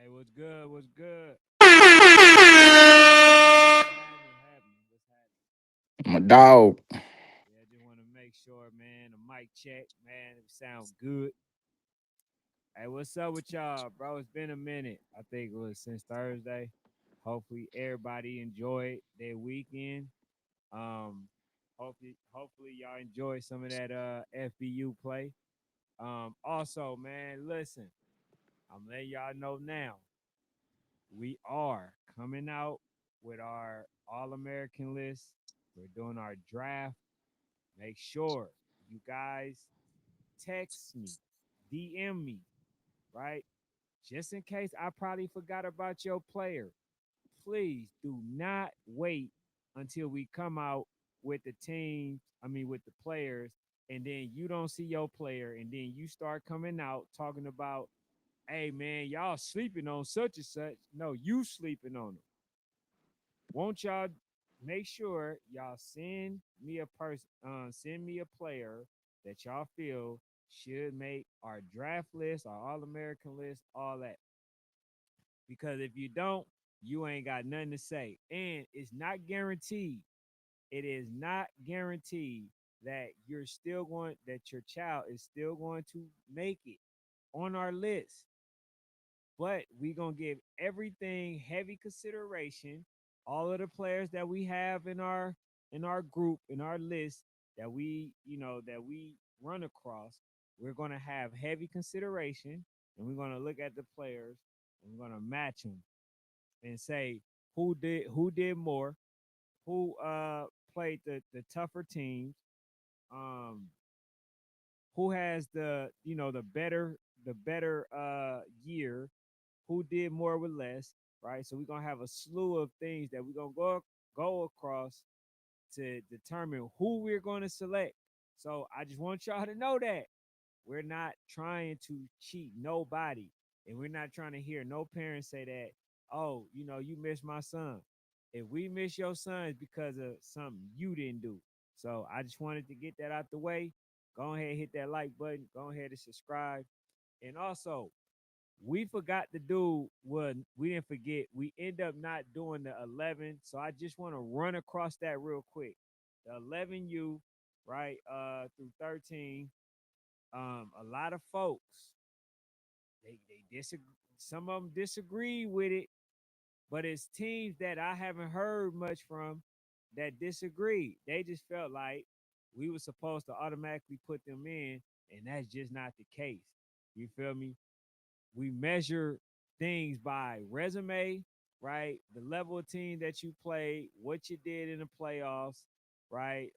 Hey, what's good? What's good? What's happening? My dog. Yeah, I just want to make sure, man. A mic check, man. It sounds good. Hey, what's up with y'all, bro? It's been a minute. I think it was since Thursday. Hopefully, everybody enjoyed their weekend. Um, hopefully y'all enjoy some of that FBU play. Also, man, listen, I'm letting y'all know now. We are coming out with our All American list. We're doing our draft. Make sure you guys text me, DM me, right? Just in case I probably forgot about your player. Please do not wait until we come out with the team, with the players, and then you don't see your player, and then you start coming out talking about, hey man, y'all sleeping on such and such. No, you sleeping on them. Won't y'all make sure y'all send me a player that y'all feel should make our draft list, our All American list, all that. Because if you don't, you ain't got nothing to say. And it's not guaranteed. It is not guaranteed that that your child is still going to make it on our list. But we're gonna give everything heavy consideration. All of the players that we have in our group, in our list that we run across, we're gonna have heavy consideration, and we're gonna look at the players and we're gonna match them and say who did more, who played the tougher teams, um, who has the better year, who did more with less, right? So we're gonna have a slew of things that we're gonna go across to determine who we're gonna select. So I just want y'all to know that we're not trying to cheat nobody, and we're not trying to hear no parents say that, oh, you missed my son. If we miss your son, it's because of something you didn't do. So I just wanted to get that out the way. Go ahead, hit that like button. Go ahead and subscribe. And also, we forgot to do what we didn't forget. We end up not doing the 11. So I just want to run across that real quick. The 11U, right, through 13. A lot of folks, they disagree. Some of them disagree with it, but it's teams that I haven't heard much from that disagree. They just felt like we were supposed to automatically put them in, and that's just not the case. You feel me? We measure things by resume, right? The level of team that you played, what you did in the playoffs, right?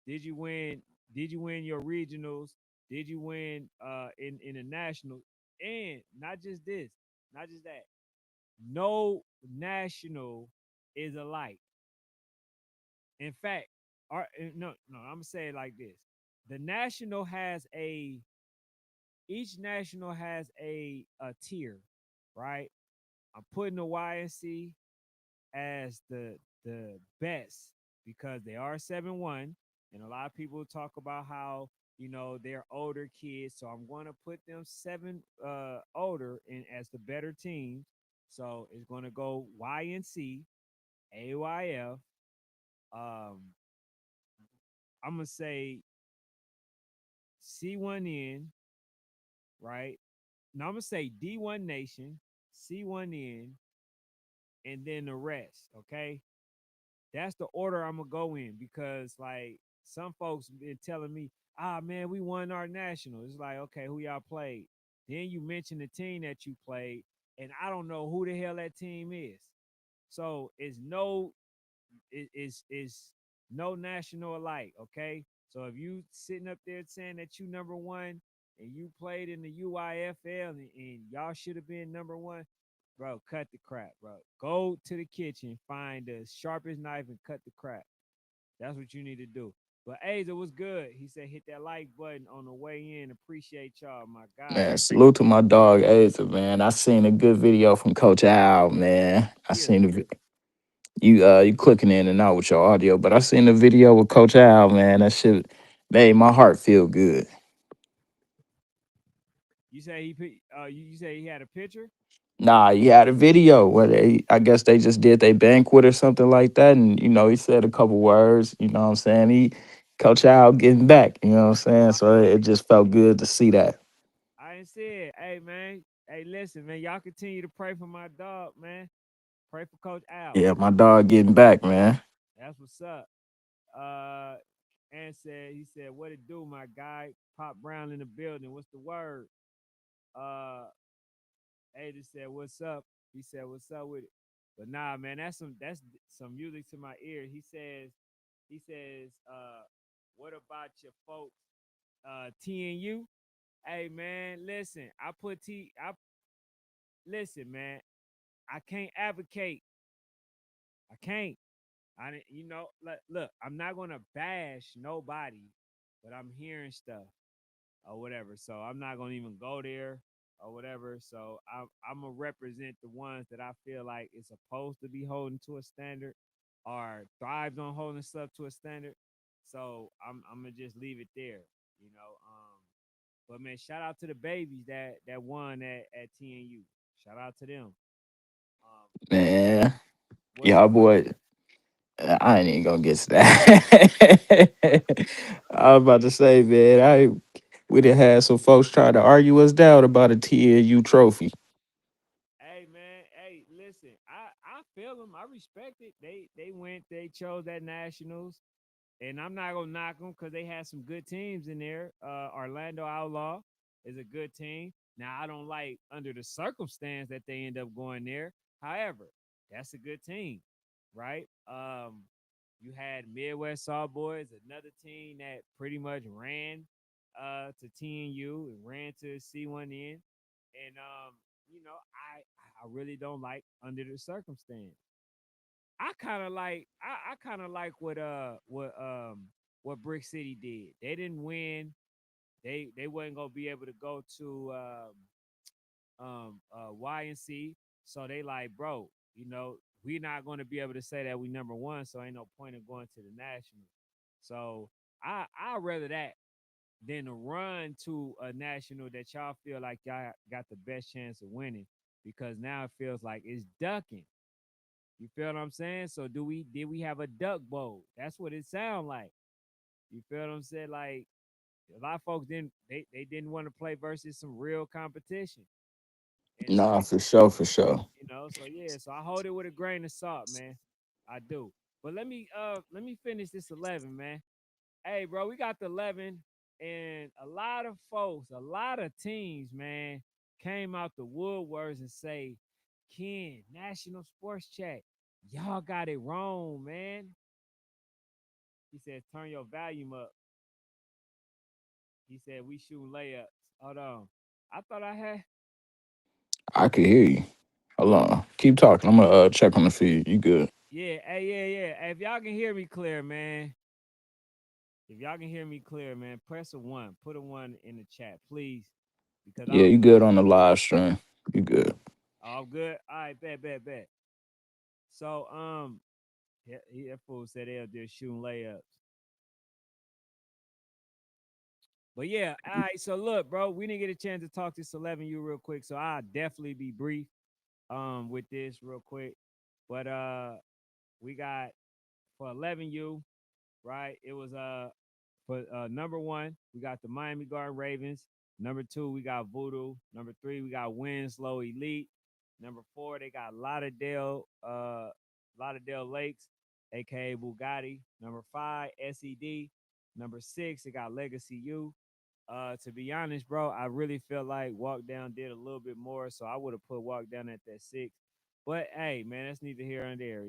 Did you win? Did you win your regionals? Did you win in the national? And not just this, not just that. No national is alike. In fact, no, I'm gonna say it like this: the national has a each national has a tier, right? I'm putting the YNC as the best because they are 7-1, and a lot of people talk about how they're older kids, so I'm going to put them seven older and as the better teams. So it's going to go YNC, AYF. Um, I'm gonna say C1N, right? Now I'm gonna say D1 Nation, C1N, and then the rest. Okay, that's the order I'm gonna go in because like some folks been telling me, man, we won our national. It's like, okay, who y'all played? Then you mention the team that you played, and I don't know who the hell that team is. So it's no national alike. Okay, so if you sitting up there saying that you number one and you played in the UIFL and y'all should have been number one, bro, cut the crap, bro. Go to the kitchen, find the sharpest knife, and cut the crap. That's what you need to do. But Aza was good. He said hit that like button on the way in. Appreciate y'all, my guy. Man, salute to my dog Aza, man. I seen a good video from Coach Al, man. I Yeah. seen you clicking in and out with your audio, but I seen the video with Coach Al, man. That shit made my heart feel good. You say you say he had a picture? Nah, he had a video where I guess they just did their banquet or something like that. And, he said a couple words, you know what I'm saying? Coach Al getting back, you know what I'm saying? Oh, So it just felt good to see that. I ain't said, hey man, hey listen, man, y'all continue to pray for my dog, man. Pray for Coach Al. Yeah, my dog getting back, man. That's what's up. Uh, and he said, what it do, my guy? Pop Brown in the building. What's the word? Uh, Ada said, what's up? He said, what's up with it? But nah, man, that's some music to my ear. He says, what about your folks? TNU? Hey man, listen, I listen, man. I can't advocate. I can't. Look, I'm not gonna bash nobody, but I'm hearing stuff or whatever. So I'm not gonna even go there or whatever. So I'm gonna represent the ones that I feel like is supposed to be holding to a standard or thrives on holding stuff to a standard. So I'm gonna just leave it there, you know. But man, shout out to the babies that won at TNU. Shout out to them. Um, Man, what's y'all up? boy, I ain't even gonna get to that. I was about to say, man, we done had some folks try to argue us down about a TNU trophy. Hey man, hey, listen, I feel them. I respect it. They chose that Nationals, and I'm not gonna knock them because they had some good teams in there. Orlando Outlaw is a good team. Now I don't like under the circumstance that they end up going there. However, that's a good team, right? You had Midwest All Boys, another team that pretty much ran to TNU and ran to C1N, and I really don't like under the circumstance. I kind of like what Brick City did. They didn't win. They wasn't gonna be able to go to YNC. So they like, bro, we're not gonna be able to say that we number one. So ain't no point in going to the national. So I'd rather that than to run to a national that y'all feel like y'all got the best chance of winning because now it feels like it's ducking. You feel what I'm saying? So did we have a duck bowl? That's what it sound like. You feel what I'm saying? Like a lot of folks they didn't want to play versus some real competition. And Nah, for sure, for sure. so yeah, so I hold it with a grain of salt, man. I do. But let me finish this 11, man. Hey, bro, we got the 11 and a lot of folks, a lot of teams, man, came out the woodworks and say, Ken, National Sports Chat, y'all got it wrong, man. He said, turn your volume up. He said, we shooting layups. Hold on. I thought I had. I could hear you. Hold on. Keep talking. I'm gonna check on the feed. You good. Yeah, hey, yeah. Hey, if y'all can hear me clear, man. If y'all can hear me clear, man, press a one. Put a one in the chat, please. Because I Yeah, don't you know. good on the live stream. You good. All good. All right, bet. So, that fool said they're just shooting layups. But yeah, all right. So look, bro, we didn't get a chance to talk this 11U real quick, so I'll definitely be brief with this real quick. But we got for 11U, right? It was for number one, we got the Miami Garden Ravens. Number two, we got Voodoo. Number three, we got Winslow Elite. Number four, they got Lauderdale Lakes, aka Bugatti. Number five, SED. Number six, they got Legacy U. To be honest, bro, I really feel like Walk Down did a little bit more, so I would have put Walk Down at that six. But hey, man, that's neither here nor there.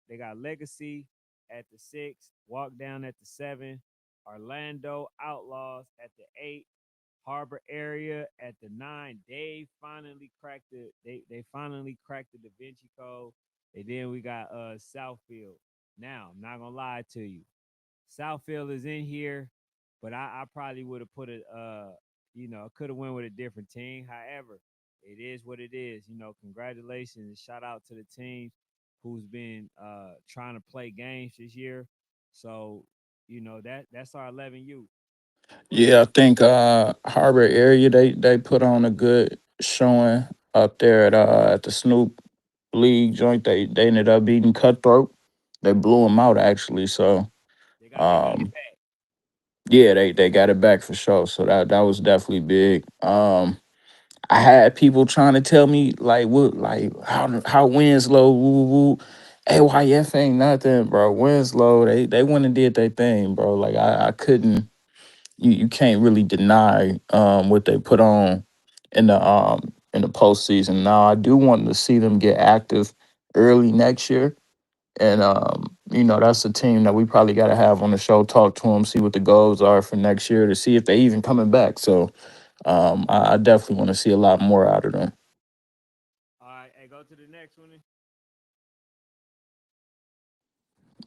They got Legacy at the six, Walk Down at the seven, Orlando Outlaws at the eight, Harbor Area at the nine. They finally cracked the Da Vinci Code. And then we got Southfield. Now, I'm not gonna lie to you. Southfield is in here, but I probably would have put it could have went with a different team. However, it is what it is. Congratulations and shout out to the teams who's been trying to play games this year. So, that's our 11U. Yeah, I think Harbor area they put on a good showing. up there at the Snoop League joint. They ended up beating Cutthroat. They blew him out actually. So They got it um back. yeah, they got it back for sure. So that was definitely big. I had people trying to tell me like what like how Winslow woo woo. AYF ain't nothing, bro. Winslow, they went and did their thing, bro. Like I couldn't you can't really deny what they put on in the postseason. Now I do want to see them get active early next year. And that's a team that we probably gotta have on the show, talk to them, see what the goals are for next year to see if they even coming back. So I definitely want to see a lot more out of them. All right, hey, go to the next one.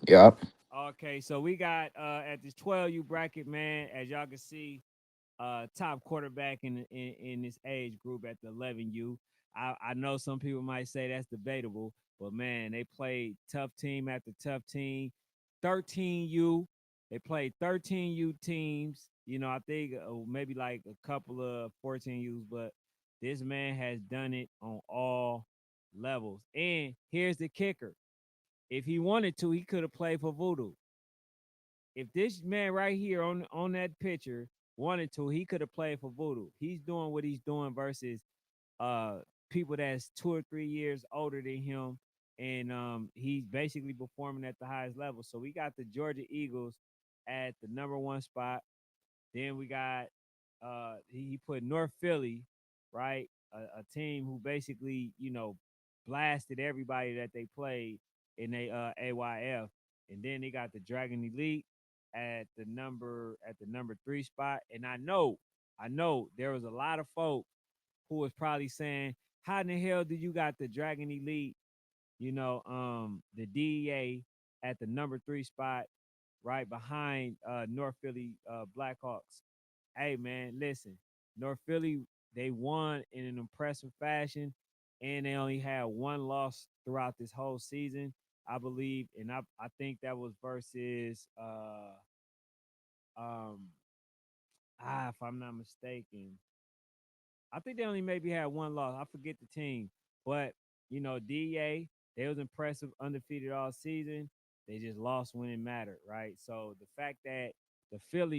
Yep. Okay, so we got at this 12U bracket, man, as y'all can see, top quarterback in this age group at the 11U. I know some people might say that's debatable, but man, they played tough team after tough team. 13U, they played 13U teams. I think maybe like a couple of 14Us, but this man has done it on all levels. And here's the kicker: if he wanted to, he could have played for Voodoo. If this man right here on that picture wanted to, he could have played for Voodoo. He's doing what he's doing versus uh people that's 2 or 3 years older than him, and he's basically performing at the highest level. So we got the Georgia Eagles at the number one spot. Then we got he put North Philly, right? A team who basically, blasted everybody that they played in a AYF. And then they got the Dragon Elite at the number 3 spot. And I know there was a lot of folks who was probably saying, how in the hell do you got the Dragon Elite, the DEA at the number 3 spot, right behind North Philly Blackhawks? Hey man, listen, North Philly, they won in an impressive fashion, and they only had one loss throughout this whole season, I believe, and I think that was versus um if I'm not mistaken, I think they only maybe had one loss. I forget the team, but DA, they was impressive, undefeated all season. They just lost when it mattered, right? So the fact that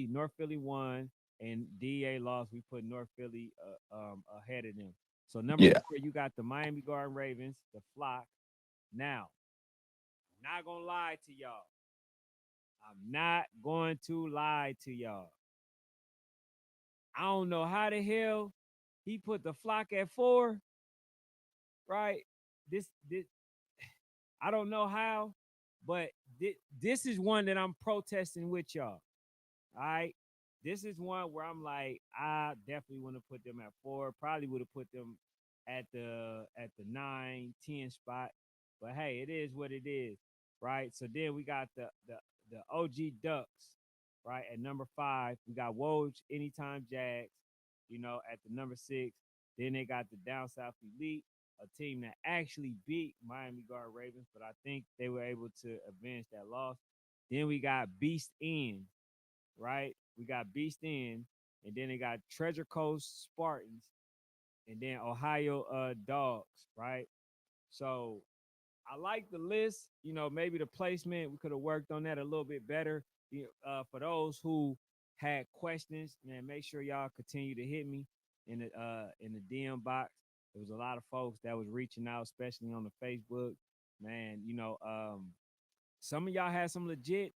North Philly won and DA lost, we put North Philly ahead of them. So number Yeah. 4, you got the Miami Garden Ravens, the Flock. Now, not gonna lie to y'all. I'm not going to lie to y'all. I don't know how the hell he put the Flock at 4, right? This I don't know how, but this is one that I'm protesting with y'all. All right. This is one where I'm like, I definitely want to put them at 4. Probably would have put them at the 9, 10 spot. But hey, it is what it is. Right. So then we got the OG Ducks, right? At number 5. We got Woj Anytime Jags, at the number 6. Then they got the Down South Elite, a team that actually beat Miami Guard Ravens, but I think they were able to avenge that loss. Then we got Beast Inn, right? We got Beast Inn, and then they got Treasure Coast Spartans, and then Ohio Dogs, right? So I like the list. Maybe the placement we could have worked on that a little bit better. For those who had questions, man, make sure y'all continue to hit me in the DM box. There was a lot of folks that was reaching out, especially on the Facebook. Man, some of y'all had some legit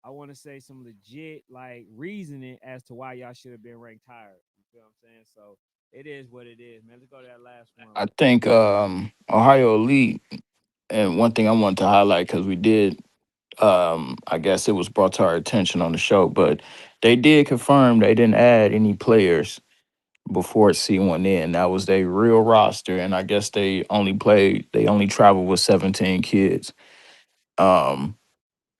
I want to say some legit like reasoning as to why y'all should have been ranked higher. You feel what I'm saying? So it is what it is, man. Let's go to that last one. I think Ohio Elite, and one thing I want to highlight because we did, I guess it was brought to our attention on the show, but they did confirm they didn't add any players before C1 in. That was their real roster, and I guess they only traveled with 17 kids. Um,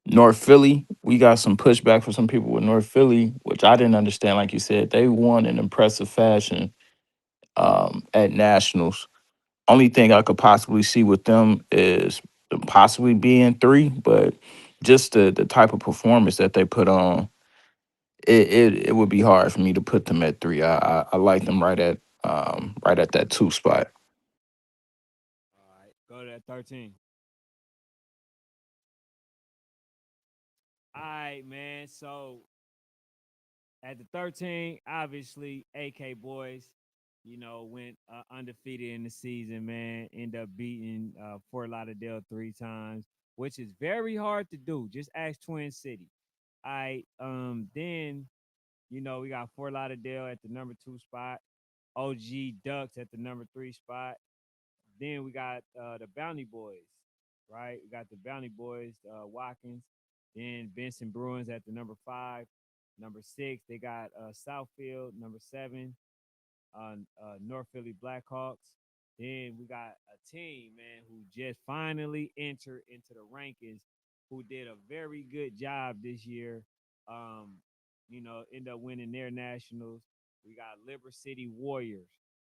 North Philly, we got some pushback from some people with North Philly, which I didn't understand. Like you said, they won in impressive fashion at nationals. Only thing I could possibly see with them is possibly being 3, but just the type of performance that they put on, it would be hard for me to put them at 3. I like them right right at that 2 spot. All right, go to that 13. All right, man. So at the 13, obviously, AK Boys, went undefeated in the season, man. End up beating Fort Lauderdale 3 times, which is very hard to do. Just ask Twin City. All right. Then, we got Fort Lauderdale at the number 2 spot, OG Ducks at the number 3 spot. Then we got the Bounty Boys, right? We got the Bounty Boys, Watkins. Then Benson Bruins at the number 5. Number 6, they got Southfield. Number 7, North Philly Blackhawks. Then we got a team, man, who just finally entered into the rankings, who did a very good job this year. Um, end up winning their nationals. We got Liver City Warriors,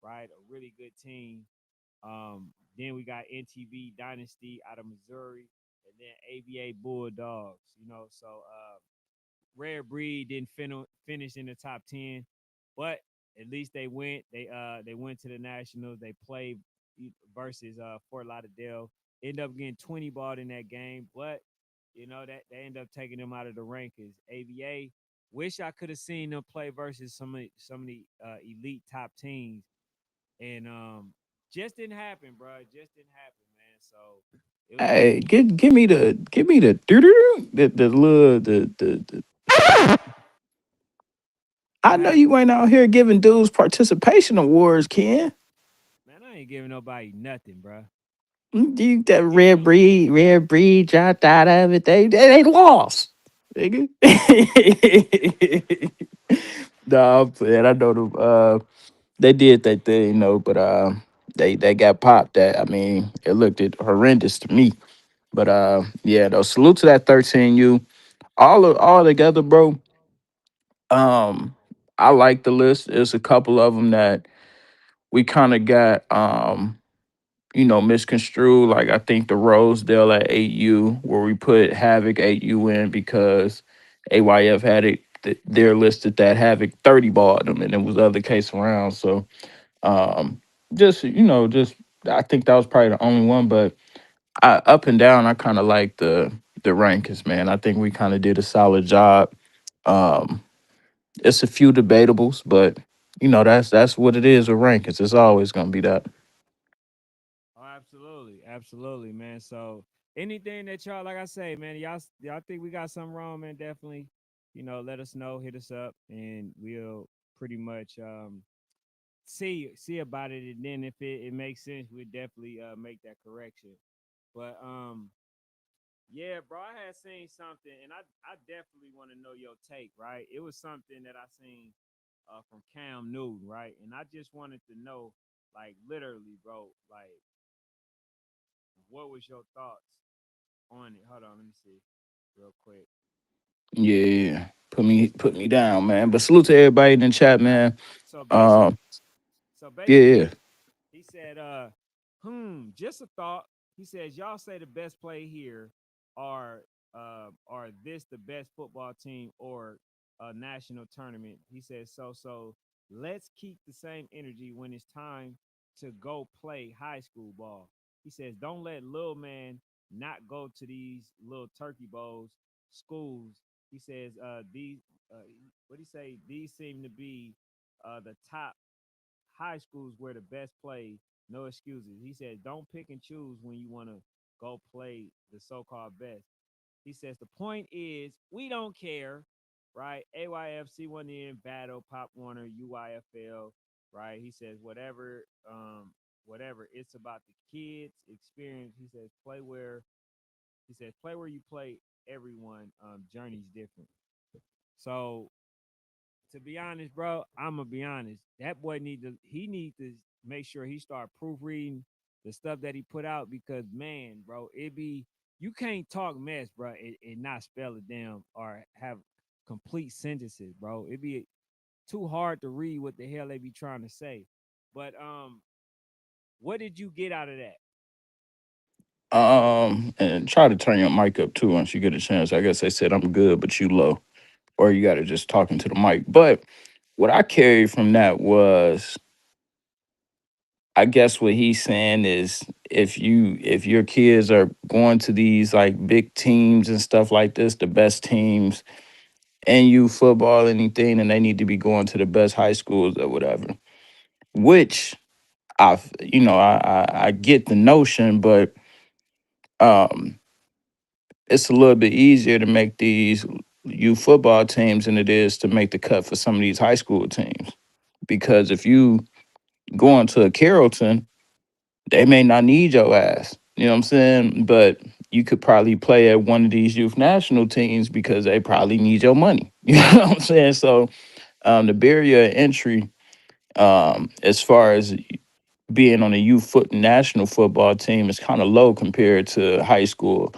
right? A really good team. Then we got NTV Dynasty out of Missouri, and then ABA Bulldogs. Rare Breed didn't finish in the top 10, but at least they went. They went to the Nationals. They played versus Fort Lauderdale. End up getting 20 balled in that game, but that they end up taking them out of the rankings. ABA, wish I could have seen them play versus some of the elite top teams, and just didn't happen, bro. It just didn't happen, man. So it was just Hey, give me the doo-doo-doo, the little the I what know happened, you ain't out here giving dudes participation awards, Ken. man. I ain't giving nobody nothing, bro. You that Give me no. rare breed dropped out of it. They lost. Nigga. No, I'm playing. I know them. They did that thing, but they got popped. That I mean, it looked horrendous to me. But yeah, though. Salute to that 13U. All together, bro. Um, I like the list. There's a couple of them that we kind of got misconstrued. Like I think the Rosedale at 8U, where we put Havoc 8U in because AYF had it they're listed that Havoc 30 balled them and it was the other case around. So um just I think that was probably the only one, but up and down I kind of like the rankings, man. I think we kind of did a solid job. Um it's a few debatables, but that's what it is with rankings. It's always gonna be that. Oh, absolutely, absolutely, man. So anything that y'all, like I say, man, y'all think we got something wrong, man? Definitely, let us know, hit us up, and we'll pretty much see about it. And then if it makes sense, we'll definitely make that correction. But yeah, bro, I had seen something, and I definitely want to know your take. Right, it was something that I seen from Cam Newton, right, and I just wanted to know, like, literally, bro, like, what was your thoughts on it? Hold on, let me see real quick. Yeah, put me down, man. But salute to everybody in the chat, man. So basically, Um, so yeah, basically, yeah. he said, just a thought. He says, y'all say the best play here are this the best football team or a national tournament. He says, so let's keep the same energy when it's time to go play high school ball. He says, don't let little man not go to these little turkey bowls schools. He says, these what do you say? These seem to be the top high schools where the best play, no excuses. He said, don't pick and choose when you want to go play the so called best. He says, the point is, we don't care, right? AYFC one in battle, Pop Warner, UYFL, right? He says, whatever. It's about the kids' experience. He says, play where you play everyone. Journey's different. So to be honest, bro, I'm gonna be honest. That boy need to make sure he start proofreading the stuff that he put out because man, bro, it be you can't talk mess, bro, and not spell it down or have complete sentences, bro. It be too hard to read what the hell they be trying to say. But what did you get out of that? And try to turn your mic up too once you get a chance. I guess they said I'm good, but you low, or you got to just talking to the mic. But what I carried from that was I guess what he's saying is if your kids are going to these like big teams and stuff like this, the best teams and you football anything, and they need to be going to the best high schools or whatever. Which I get the notion, but um it's a little bit easier to make these youth football teams than it is to make the cut for some of these high school teams. Because if you go into a Carrollton, they may not need your ass. You know what I'm saying? But you could probably play at one of these youth national teams because they probably need your money. You know what I'm saying? So the barrier of entry, as far as being on a national football team, is kind of low compared to high school.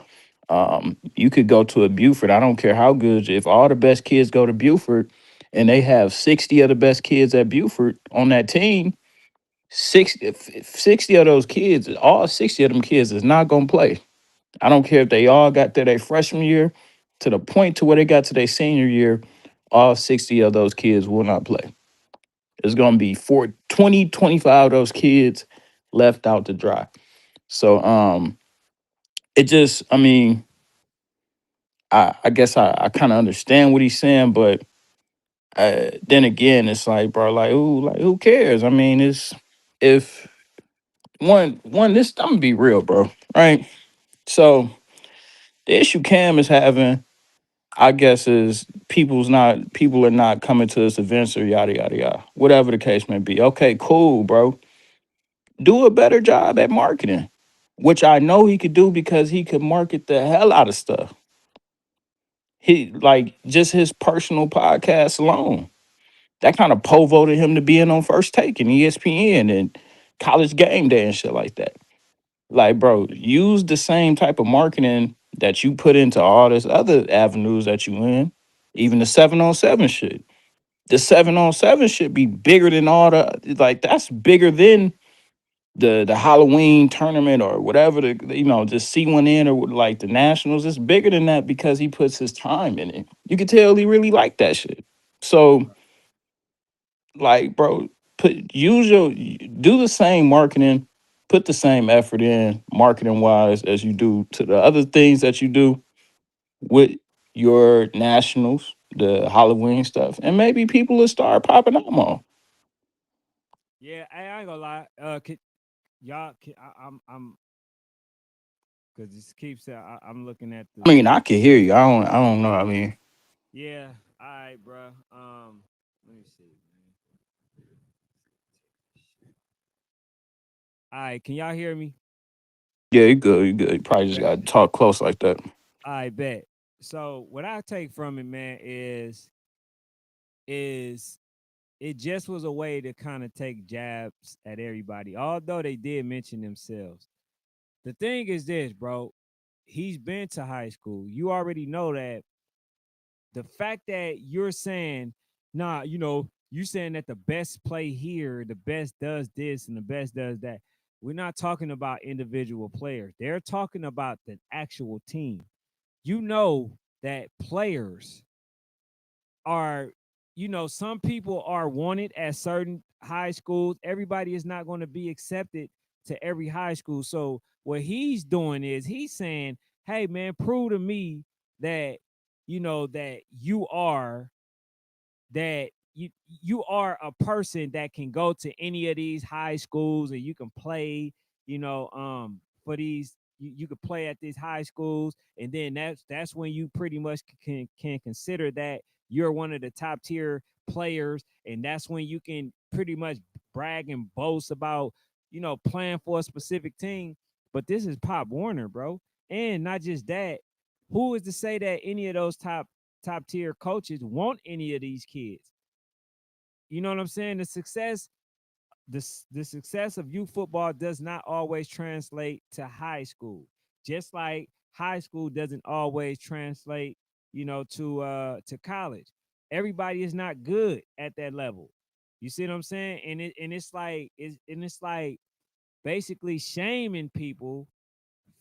You could go to a Buford. I don't care how good. If all the best kids go to Buford, and they have 60 of the best kids at Buford on that team, 60 of those kids, all 60 of them kids is not gonna play. I don't care if they all got there their freshman year to the point to where they got to their senior year, all 60 of those kids will not play. It's gonna be 25 of those kids left out to dry. So it just, I mean, I guess I kind of understand what he's saying, but then again, it's like, bro, like who cares? I mean, it's if one this I'm gonna be real, bro, right? So the issue Cam is having, I guess, is people are not coming to his events or yada yada yada, whatever the case may be. Okay, cool, bro. Do a better job at marketing, which I know he could do because he could market the hell out of stuff. He like just his personal podcast alone. That kind of voted him to being on First Take and ESPN and College Game Day and shit like that. Like, bro, use the same type of marketing that you put into all this other avenues that you in, even the 7-on-7 shit. The 7-on-7 should be bigger than all the like that's bigger than the Halloween tournament or whatever just see one in or like the nationals. It's bigger than that because he puts his time in it. You can tell he really liked that shit. So like, bro, do the same marketing, put the same effort in marketing wise as you do to the other things that you do with your nationals, the Halloween stuff, and maybe people will start popping up more. Yeah, I ain't gonna lie. Y'all, I'm, because this keeps. I'm looking at I the. mean, I can hear you. I don't know. I mean, Yeah, all right, bro. Let me see, man. All right, can y'all hear me? yeah, you good. You good. You probably just got to talk close like that. I bet. So what I take from it, man, is it just was a way to kind of take jabs at everybody, although they did mention themselves. The thing is this, bro. He's been to high school. You already know that. The fact that you're saying, nah, you saying that the best play here, the best does this and the best does that. We're not talking about individual players. They're talking about the actual team. You know that players are, some people are wanted at certain high schools. Everybody is not going to be accepted to every high school. So what he's doing is he's saying, hey man, prove to me that that you are a person that can go to any of these high schools and you can play, for these you could play at these high schools, and then that's when you pretty much can consider that you're one of the top tier players, and that's when you can pretty much brag and boast about playing for a specific team. But this is Pop Warner, bro. And not just that, who is to say that any of those top tier coaches want any of these kids? You know what I'm saying? The success of youth football does not always translate to high school. Just like high school doesn't always translate, to college. Everybody is not good at that level. You see what I'm saying? And it's like basically shaming people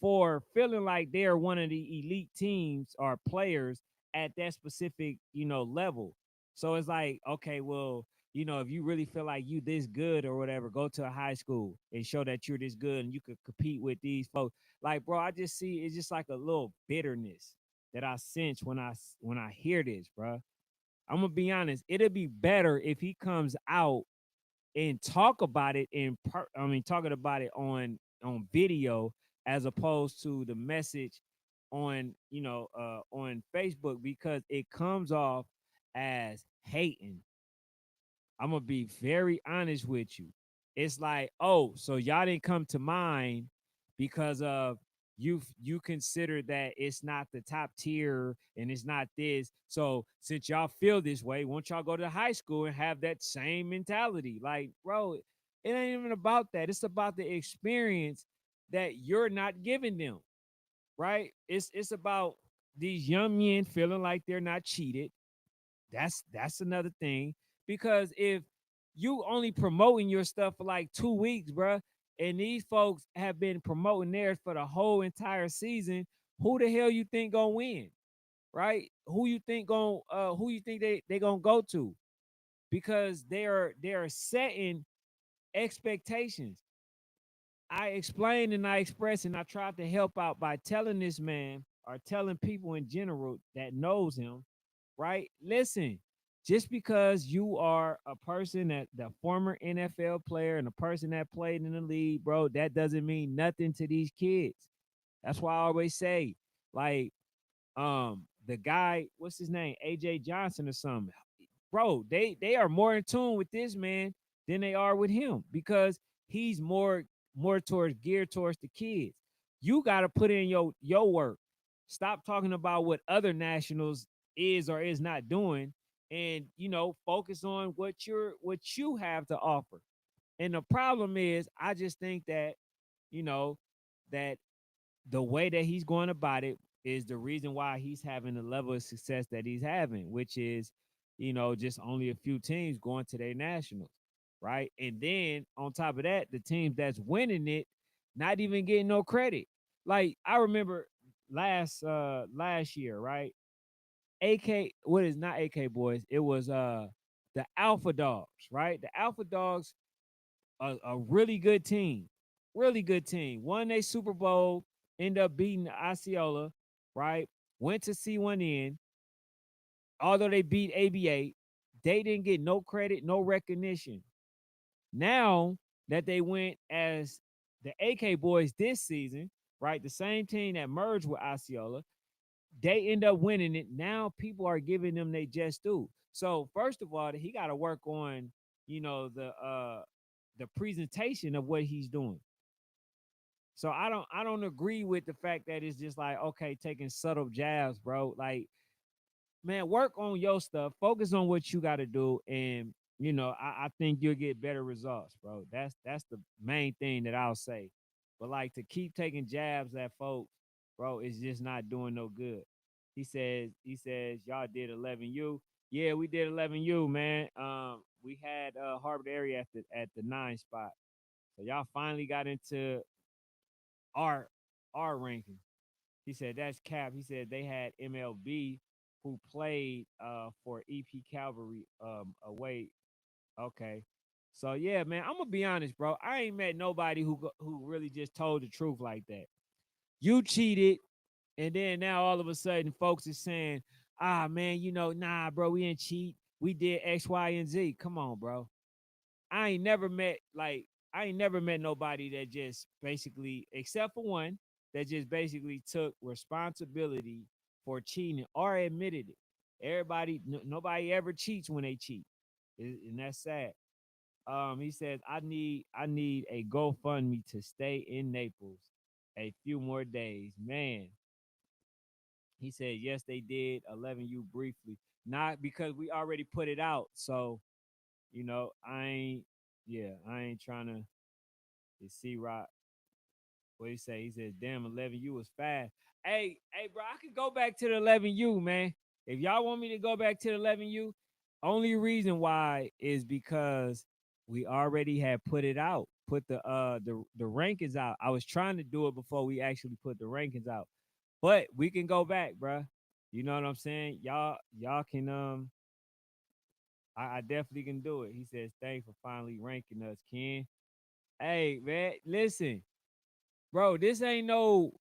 for feeling like they're one of the elite teams or players at that specific, level. So it's like, okay, well, if you really feel like you this good or whatever, go to a high school and show that you're this good and you could compete with these folks. Like, bro, I just see it's just like a little bitterness that I sense when I hear this, bro. I'm gonna be honest. It'll be better if he comes out and talk about it talking about it on video as opposed to the message on Facebook, because it comes off as hating. I'm gonna be very honest with you. It's like, oh, so y'all didn't come to mind because of you consider that it's not the top tier and it's not this. So since y'all feel this way, won't y'all go to high school and have that same mentality? Like, bro, it ain't even about that. It's about the experience that you're not giving them, right? It's about these young men feeling like they're not cheated. That's another thing. Because if you only promoting your stuff for like 2 weeks, bruh, and these folks have been promoting theirs for the whole entire season, who the hell you think gonna win? Right? Who you think they gonna go to? Because they are setting expectations. I explained and I expressed and I tried to help out by telling this man or telling people in general that knows him, right? Listen, just because you are a person that the former NFL player and a person that played in the league, bro, that doesn't mean nothing to these kids. That's why I always say, like, the guy, what's his name, AJ Johnson or something, bro, they are more in tune with this man than they are with him, because he's more towards geared towards the kids. You got to put in your work. Stop talking about what other nationals is or is not doing, and focus on what you have to offer. And the problem is, I just think that you know that the way that he's going about it is the reason why he's having the level of success that he's having, which is, just only a few teams going to their nationals, right? And then on top of that, the teams that's winning it, not even getting no credit. Like, I remember last year, right? AK, what is not AK boys? It was the Alpha Dogs, right? The Alpha Dogs, a really good team. Won a Super Bowl, ended up beating Osceola, right? Went to C1N. Although they beat ABA, they didn't get no credit, no recognition. Now that they went as the AK boys this season, right? The same team that merged with Osceola, they end up winning it. Now people are giving them they just do. So first of all, he got to work on, the presentation of what he's doing. So I don't agree with the fact that it's just like, okay, taking subtle jabs, bro. Like, man, work on your stuff, focus on what you got to do, and I think you'll get better results, bro. That's the main thing that I'll say. But like, to keep taking jabs at folks, bro, it's just not doing no good. He says y'all did 11U. Yeah, we did 11U, man. We had Harvard area at the 9 spot. So y'all finally got into our our ranking. He said that's cap. He said they had MLB who played for EP Calvary away. Okay. So yeah, man, I'm gonna be honest, bro. I ain't met nobody who really just told the truth like that. You cheated, and then now all of a sudden folks is saying, ah man, nah, bro, we didn't cheat. We did X, Y, and Z. Come on, bro. I ain't never met nobody that just basically, except for one, that just basically took responsibility for cheating or admitted it. Nobody ever cheats when they cheat, and that's sad. He says, I need a GoFundMe to stay in Naples a few more days. Man, he said, yes, they did 11U briefly, not because we already put it out. So I ain't trying to. C Rock, what he say? He said, damn, 11U was fast. Hey, bro, I could go back to the 11U, man. If y'all want me to go back to the 11U, only reason why is because we already had put it out, put the rankings out. I was trying to do it before we actually put the rankings out. But we can go back, bro. You know what I'm saying? Y'all can I definitely can do it. He says, thanks for finally ranking us, Ken. Hey, man, listen, bro, this ain't no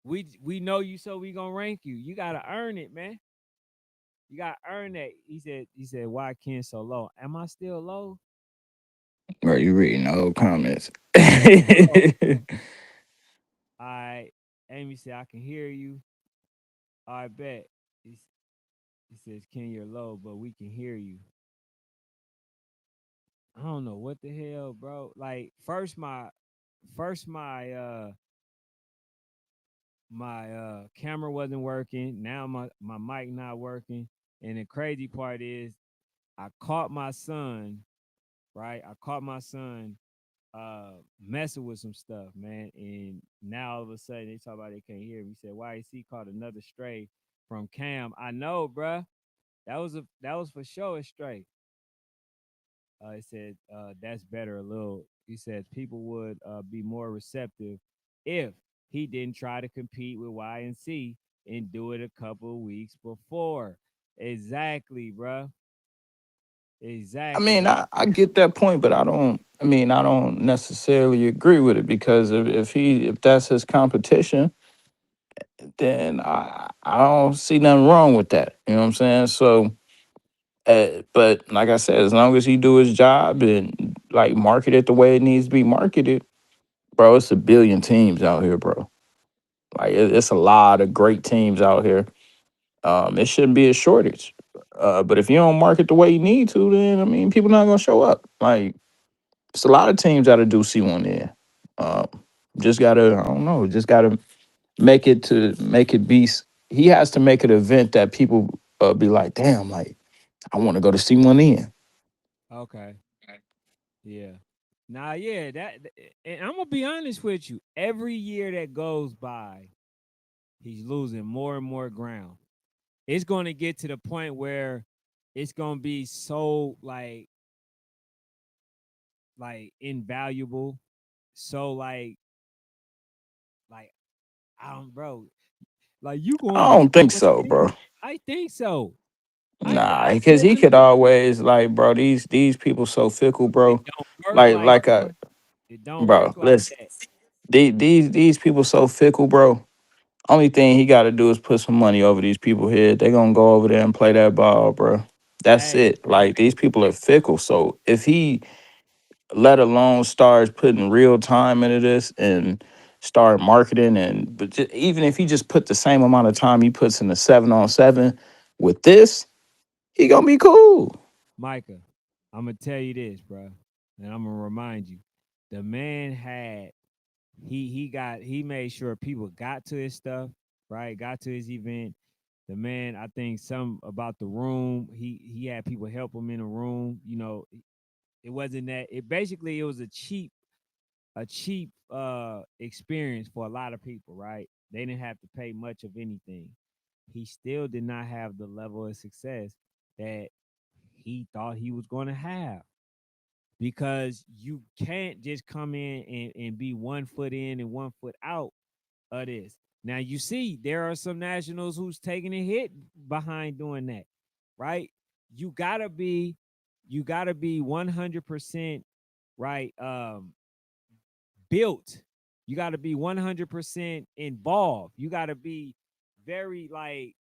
we know you, so we gonna rank you. You gotta earn it, man. You gotta earn that. He said, why Ken so low? Am I still low? Bro, you reading the old comments. Oh, all right. Amy said, I can hear you. I bet. He says, Ken, you're low, but we can hear you. I don't know what the hell, bro. Like first my camera wasn't working. Now my mic not working. And the crazy part is I caught my son, right? I caught my son messing with some stuff, man. And now all of a sudden they talk about they can't hear me. He said, why is he caught another stray from Cam? I know, bruh. That was for sure a stray. He said that's better a little. He said people would be more receptive if he didn't try to compete with YNC and do it a couple of weeks before. Exactly, bruh. I mean, Exactly. I get that point, but I don't necessarily agree with it because if that's his competition, then I don't see nothing wrong with that. You know what I'm saying? So, but like I said, as long as he do his job and like market it the way it needs to be marketed, bro, it's a billion teams out here, bro. Like it's a lot of great teams out here. It shouldn't be a shortage. But if you don't market the way you need to, then I mean, people not gonna show up. Like it's a lot of teams that'll do C1 there. Um, just gotta, I don't know, just gotta make it be. He has to make an event that people be like, damn, like I want to go to C1 in. Okay. Yeah. Nah, yeah, and I'm gonna be honest with you. Every year that goes by, he's losing more and more ground. It's gonna get to the point where it's gonna be so like invaluable. So like I don't bro. Like you going I to don't think C1 so, bro. series? I think so. Nah, I because he really could do. always like, bro. These people so fickle, It bro. don't work like Like that. It don't bro. work like Listen, that. these people so fickle, bro. Only thing he got to do is put some money over these people head. They gonna go over there and play that ball, bro. That's Hey, it. Like these people are fickle. So if he let alone starts putting real time into this and start marketing even if he just put the same amount of time he puts in the 7-on-7 with this, he gonna be cool. Micah, I'm gonna tell you this, bro, and I'm gonna remind you. The man had he made sure people got to his stuff, right? Got to his event. The man, I think some about the room. He had people help him in the room. It wasn't that. It basically it was a cheap experience for a lot of people, right? They didn't have to pay much of anything. He still did not have the level of success that he thought he was going to have because you can't just come in and be 1 foot in and 1 foot out of this. Now you see there are some nationals who's taking a hit behind doing that, right? You gotta be you gotta be 100% right built. You gotta be 100% involved. You gotta be very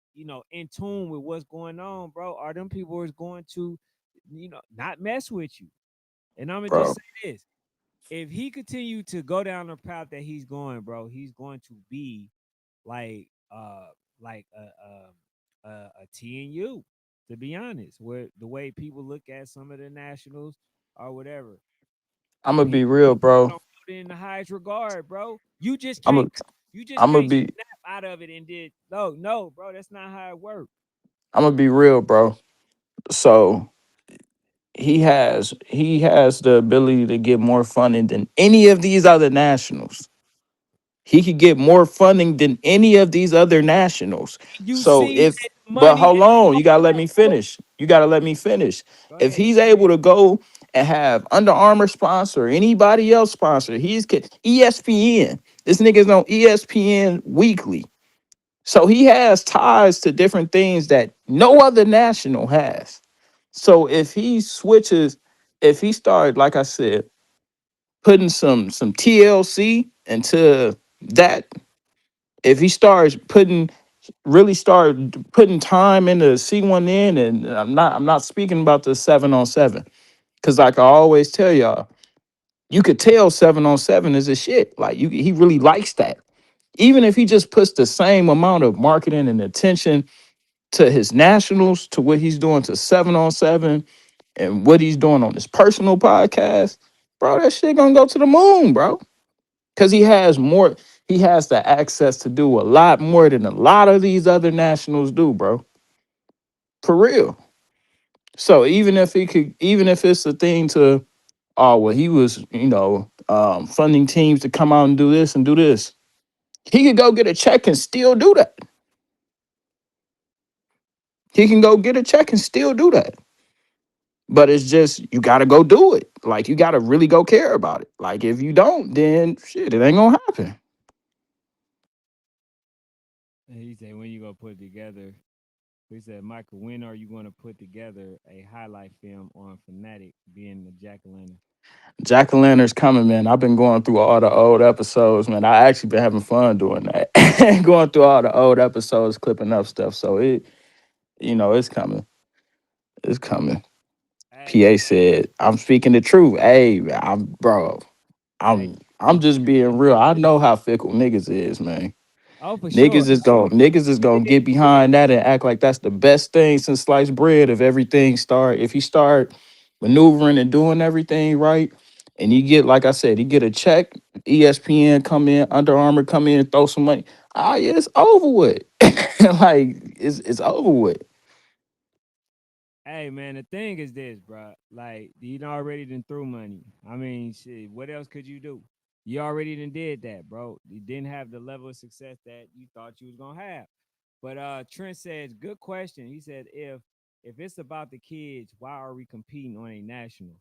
in tune with what's going on, bro. Or them people is going to, not mess with you. And I'm gonna just Bro, say this: if he continue to go down the path that he's going, bro, he's going to be like like a TNU, to be honest, where the way people look at some of the nationals or whatever. I'm gonna be real, People bro. don't hold it in the highest regard, bro. You just I'm can't gonna you just I'm gonna can't be snap out of it and did no, bro. That's not how it works. I'm gonna be real, bro. So he has the ability to get more funding than any of these other nationals. He could get more funding than any of these other nationals. You So see if, that but money hold ain't on, you gotta let going me up, bro. finish. You gotta let me finish. Go If ahead. he's able to go and have Under Armour sponsor, anybody else sponsor, ESPN. This nigga's on ESPN weekly. So he has ties to different things that no other national has. So if he switches, if he started, like I said, putting some TLC into that, if he starts putting really start putting time into C1N, and I'm not speaking about the 7-on-7, because like I always tell y'all, you could tell 7-on-7 is a shit. Like he really likes that. Even if he just puts the same amount of marketing and attention to his nationals, to what he's doing to 7-on-7, and what he's doing on his personal podcast, bro, that shit gonna go to the moon, bro. Cause he has the access to do a lot more than a lot of these other nationals do, bro. For real. So even if it's a thing to, oh well, he was, funding teams to come out and do this and do this. He could go get a check and still do that. He can go get a check and still do that. But it's just you gotta go do it. Like you gotta really go care about it. Like if you don't, then shit, it ain't gonna happen. And he said, when you gonna put it together? He said, Michael, when are you gonna put together a highlight film on Fanatic being the Jack o' lantern? Jack o' Lantern's coming, man. I've been going through all the old episodes, man. I actually been having fun doing that. Going through all the old episodes, clipping up stuff. So it's coming. It's coming. Hey, PA said, I'm speaking the truth. Hey, bro. hey, I'm just being real. I know how fickle niggas is, man. oh for sure. Niggas is And gonna then get behind that and act like that's the best thing since sliced bread. If you start maneuvering and doing everything right, and you get, like I said, you get a check, ESPN come in, Under Armour come in, throw some money. Ah, yeah, it's over with. Like it's over with. Hey man, the thing is this, bro. Like you done already done threw money. I mean, shit. What else could you do? You already done did that, bro. You didn't have the level of success that you thought you was gonna have. But Trent says, good question. He said, if it's about the kids, why are we competing on a nationals?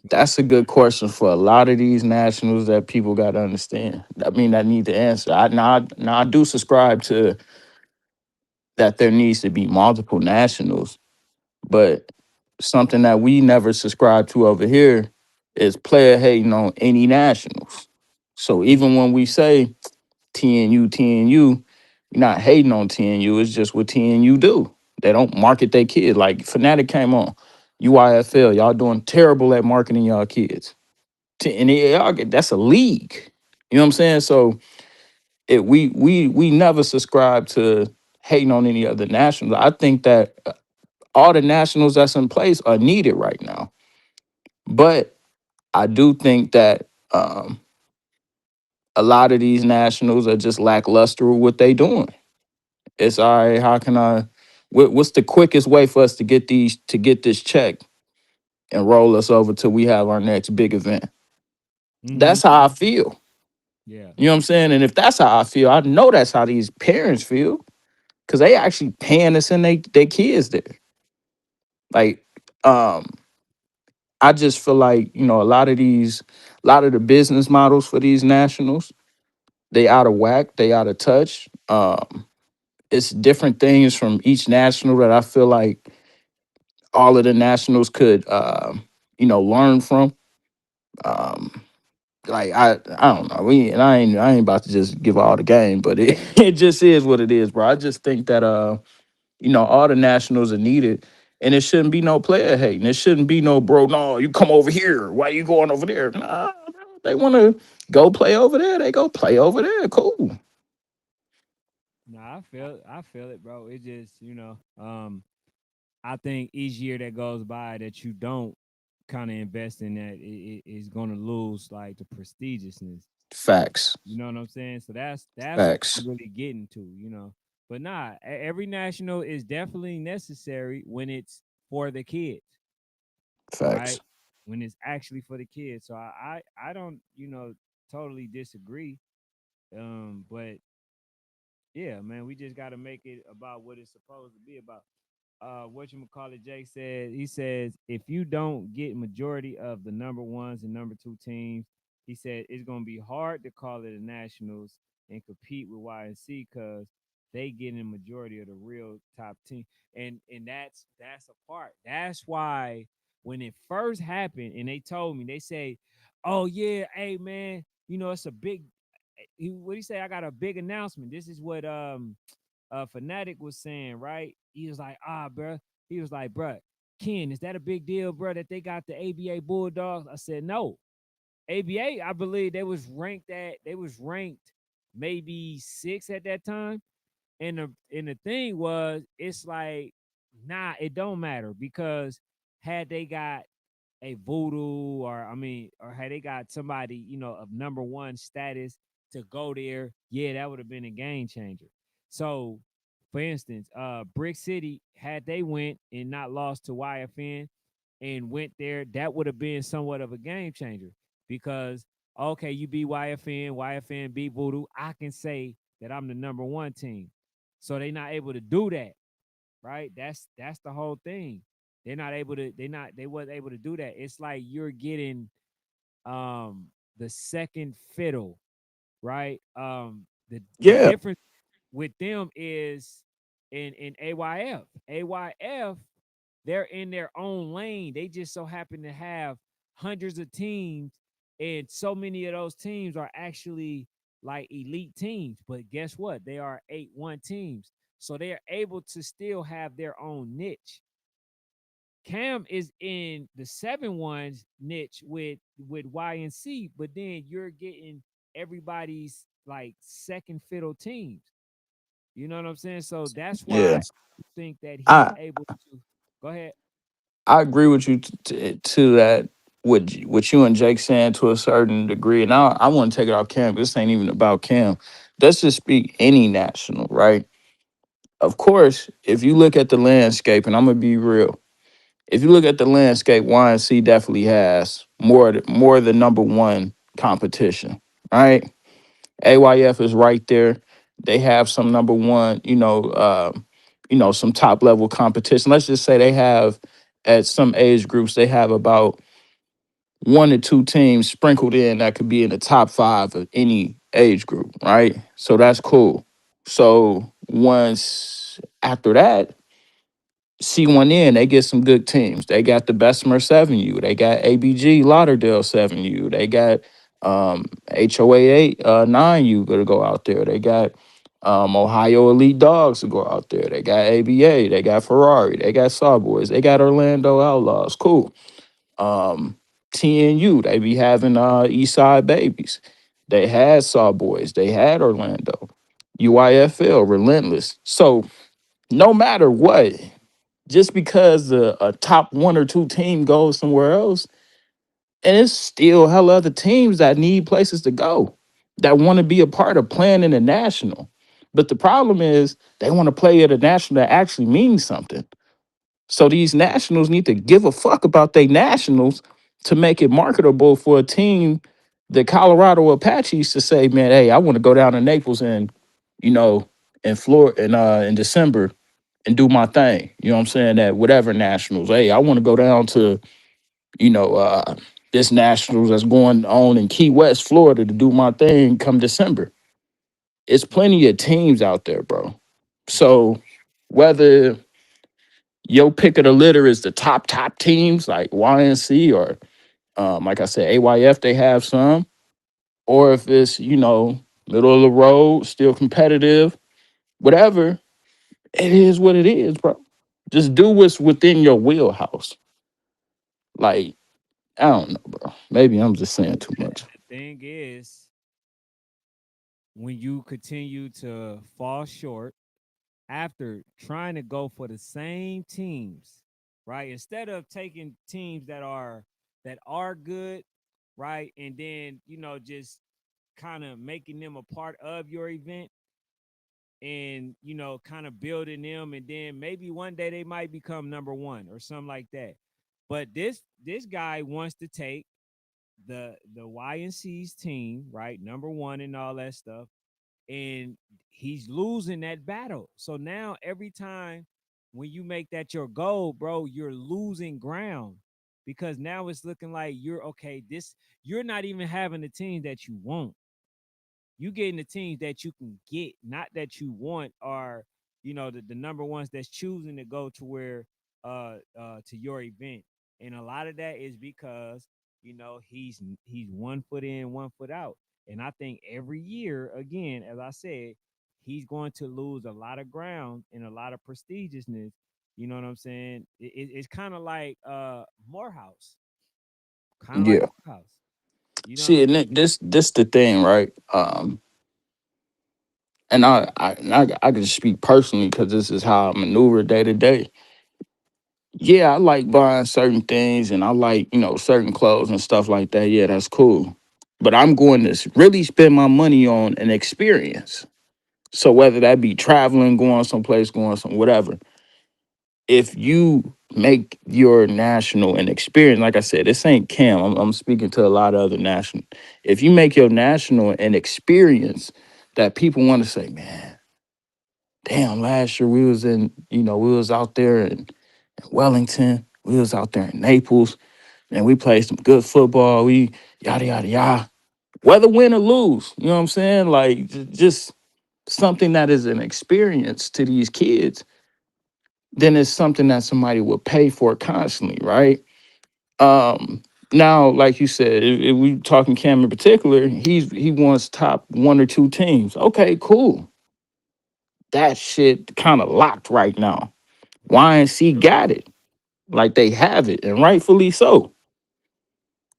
That's a good question for a lot of these nationals that people got to understand. I mean, I need to answer. I do subscribe to that there needs to be multiple nationals, but something that we never subscribe to over here is player hating on any nationals. So even when we say TNU, you're not hating on TNU. It's just what TNU do. They don't market their kid. Like Fnatic came on, UIFL, y'all doing terrible at marketing y'all kids. And that's a league. You know what I'm saying? So we never subscribe to hating on any other nationals. I think that all the nationals that's in place are needed right now. But I do think that a lot of these nationals are just lackluster with what they doing. It's all right. How can what's the quickest way for us to get this check and roll us over till we have our next big event? Mm-hmm. That's how I feel. Yeah. You know what I'm saying? And if that's how I feel, I know that's how these parents feel because they actually paying to send they kids there. Like, um, I just feel like, a lot of the business models for these nationals, they out of whack, they out of touch. It's different things from each national that I feel like all of the nationals could, learn from. Um, like I don't know. I ain't about to just give all the game, but it, it just is what it is, bro. I just think that all the nationals are needed. And it shouldn't be no player hating. It shouldn't be no bro. No, you come over here. Why you going over there? Nah, bro, they want to go play over there. They go play over there. Cool. No, I feel it, bro. It just, I think each year that goes by that you don't kind of invest in that, it is gonna lose like the prestigiousness. Facts. You know what I'm saying? So that's what I'm Facts. really getting to. But nah, every national is definitely necessary when it's for the kids, Facts. right? When it's actually for the kids. So I don't, totally disagree. But yeah, man, we just got to make it about what it's supposed to be about. What you call it? Jake said. He says if you don't get majority of the number ones and number two teams, he said it's gonna be hard to call it a nationals and compete with YNC because they getting the majority of the real top team. And that's a part. That's why when it first happened and they told me, they say, "Oh yeah, hey man, it's a big what do you say? I got a big announcement." This is what Fanatic was saying, right? He was like, bruh. He was like, bruh, Ken, is that a big deal, bruh, that they got the ABA Bulldogs? I said, no. ABA, I believe they was ranked maybe 6 at that time. And the thing was, it's like, nah, it don't matter because had they got a voodoo or had they got somebody, of number one status to go there, yeah, that would have been a game changer. So for instance, Brick City, had they went and not lost to YFN and went there, that would have been somewhat of a game changer because okay, you beat YFN beat Voodoo. I can say that I'm the number one team. So they not able to do that, right? That's the whole thing. They wasn't able to do that. It's like you're getting um the second fiddle, right? The Yeah, difference with them is in AYF, they're in their own lane. They just so happen to have hundreds of teams, and so many of those teams are actually like elite teams. But guess what? They are 8-1 teams. So they are able to still have their own niche. Cam is in the 7-1s niche with YNC, but then you're getting everybody's like second fiddle teams. You know what I'm saying? So that's yeah. why I think that he's I able to go ahead. I agree with you to that. What you and Jake saying to a certain degree, and I want to take it off Cam. This ain't even about Cam. Let's just speak any national, right? Of course, if you look at the landscape, and I'm gonna be real, if you look at the landscape, YNC definitely has more the number one competition, right? AYF is right there. They have some number one, some top level competition. Let's just say they have at some age groups, they have about one or two teams sprinkled in that could be in the top five of any age group, right? So that's cool. So once after that, C1N, they get some good teams. They got the Bessemer 7U. They got ABG Lauderdale 7U. They got HOA 8 9U to go out there. They got Ohio Elite Dogs to go out there. They got ABA. They got Ferrari. They got Sawboys. They got Orlando Outlaws. Cool. Um, TNU, they be having Eastside Babies. They had Sawboys. They had Orlando. UIFL, Relentless. So no matter what, just because a top one or two team goes somewhere else, and it's still hell other teams that need places to go, that want to be a part of playing in the national. But the problem is they want to play at a national that actually means something. So these nationals need to give a fuck about their nationals to make it marketable for a team, the Colorado Apaches, to say, man, hey, I want to go down to Naples and, you know, in Florida in December and do my thing. You know what I'm saying? At whatever nationals. Hey, I want to go down to, you know, this nationals that's going on in Key West, Florida to do my thing come December. It's plenty of teams out there, bro. So whether your pick of the litter is the top teams like YNC or like I said, AYF, they have some, or if it's, middle of the road, still competitive, whatever, it is what it is, bro. Just do what's within your wheelhouse. Like, I don't know, bro. Maybe I'm just saying too much. The thing is, when you continue to fall short after trying to go for the same teams, right? Instead of taking teams that are good, right? And then, just kind of making them a part of your event and, kind of building them and then maybe one day they might become number 1 or something like that. But this guy wants to take the YNC's team, right? Number 1 and all that stuff, and he's losing that battle. So now every time when you make that your goal, bro, you're losing ground because now it's looking like you're okay. You're not even having the team that you want. You getting the teams that you can get, not that you want, are the number ones that's choosing to go to where to your event. And a lot of that is because he's 1 foot in, 1 foot out. And I think every year, again, as I said, he's going to lose a lot of ground and a lot of prestigiousness. You know what I'm saying? It's kind of like Morehouse, kind of like Yeah. Morehouse. You know what I'm See, and this the thing, right? And I can speak personally because this is how I maneuver day to day. Yeah, I like buying certain things and I like, certain clothes and stuff like that. Yeah, that's cool. But I'm going to really spend my money on an experience. So whether that be traveling, going someplace, going some whatever, if you make your national an experience, like I said, this ain't Cam. I'm speaking to a lot of other national. If you make your national an experience that people want to say, man, damn, last year we was we was out there in Wellington, we was out there in Naples, and we played some good football. We yada yada yada. Whether win or lose, you know what I'm saying? Like just something that is an experience to these kids, then it's something that somebody will pay for constantly, right? Um, Now, like you said, if we talking Cam in particular, he wants top 1 or 2 teams. Okay, cool. That shit kind of locked right now. YNC got it. Like they have it, and rightfully so.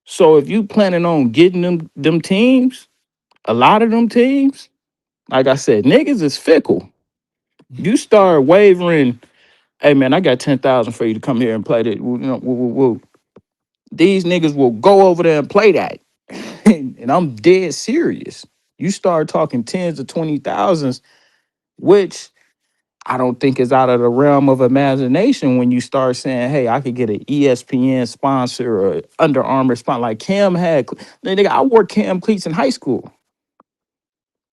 So if you planning on getting them teams, a lot of them teams, like I said, niggas is fickle. You start wavering, hey man, I got 10,000 for you to come here and play that. Woo, woo, woo. These niggas will go over there and play that. And I'm dead serious. You start talking tens of 20,000s, which I don't think is out of the realm of imagination when you start saying, hey, I could get an ESPN sponsor or Under Armour sponsor. Like Cam had, nigga, I wore Cam cleats in high school.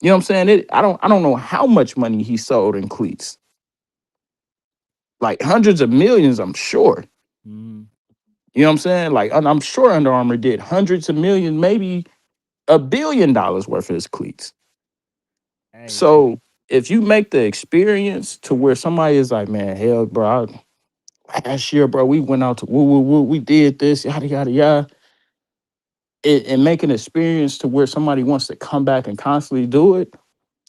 You know what I'm saying? I don't know how much money he sold in cleats. Like hundreds of millions, I'm sure. Mhm. You know what I'm saying? Like I'm sure Under Armour did hundreds of millions, maybe $1 billion worth of his cleats. Hey, So if you make the experience to where somebody is like, man, hell, bro, last year, bro, we went out to woo woo woo, we did this, yada yada yada, and make an experience to where somebody wants to come back and constantly do it,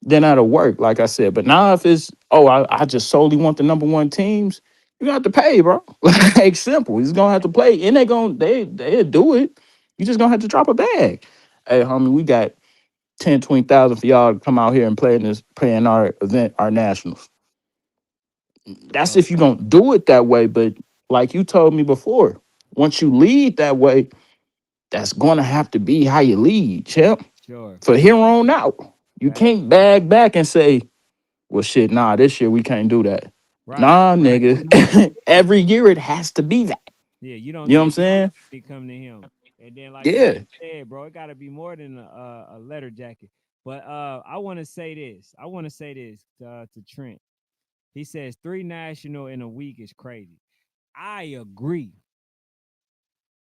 then that'll work, like I said. But now if it's, oh, I just solely want the number 1 teams, you gonna have to pay, bro. Like simple. He's gonna have to play, and they'll do it. You just gonna have to drop a bag. Hey, homie, we got 10, 20,000 for y'all to come out here and play in our event, our nationals. That's so if you're gonna do it that way. But like you told me before, once you lead that way, that's gonna have to be how you lead, champ. sure, For here on out. You fact, can't bag back and say, well shit, nah, this year we can't do that. right, Nah, right. nigga. Every year it has to be that. Yeah, you don't You know what I'm just saying? come to him, and then like Yeah. you said, bro, it got to be more than a letter jacket. But I want to say this. I want to say this to Trent. He says 3 national in a week is crazy. I agree.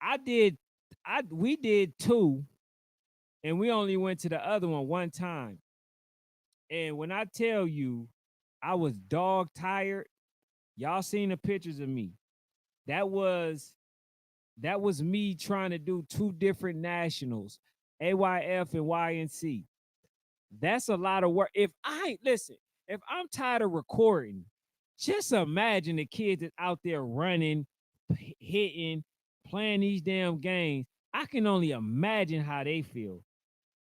I did. We did 2, and we only went to the other one time. And when I tell you, I was dog tired. Y'all seen the pictures of me. That was that was me trying to do 2 different nationals, AYF and YNC. That's a lot of work. If I listen, if I'm tired of recording, just imagine the kids that's out there running, hitting, playing these damn games. I can only imagine how they feel.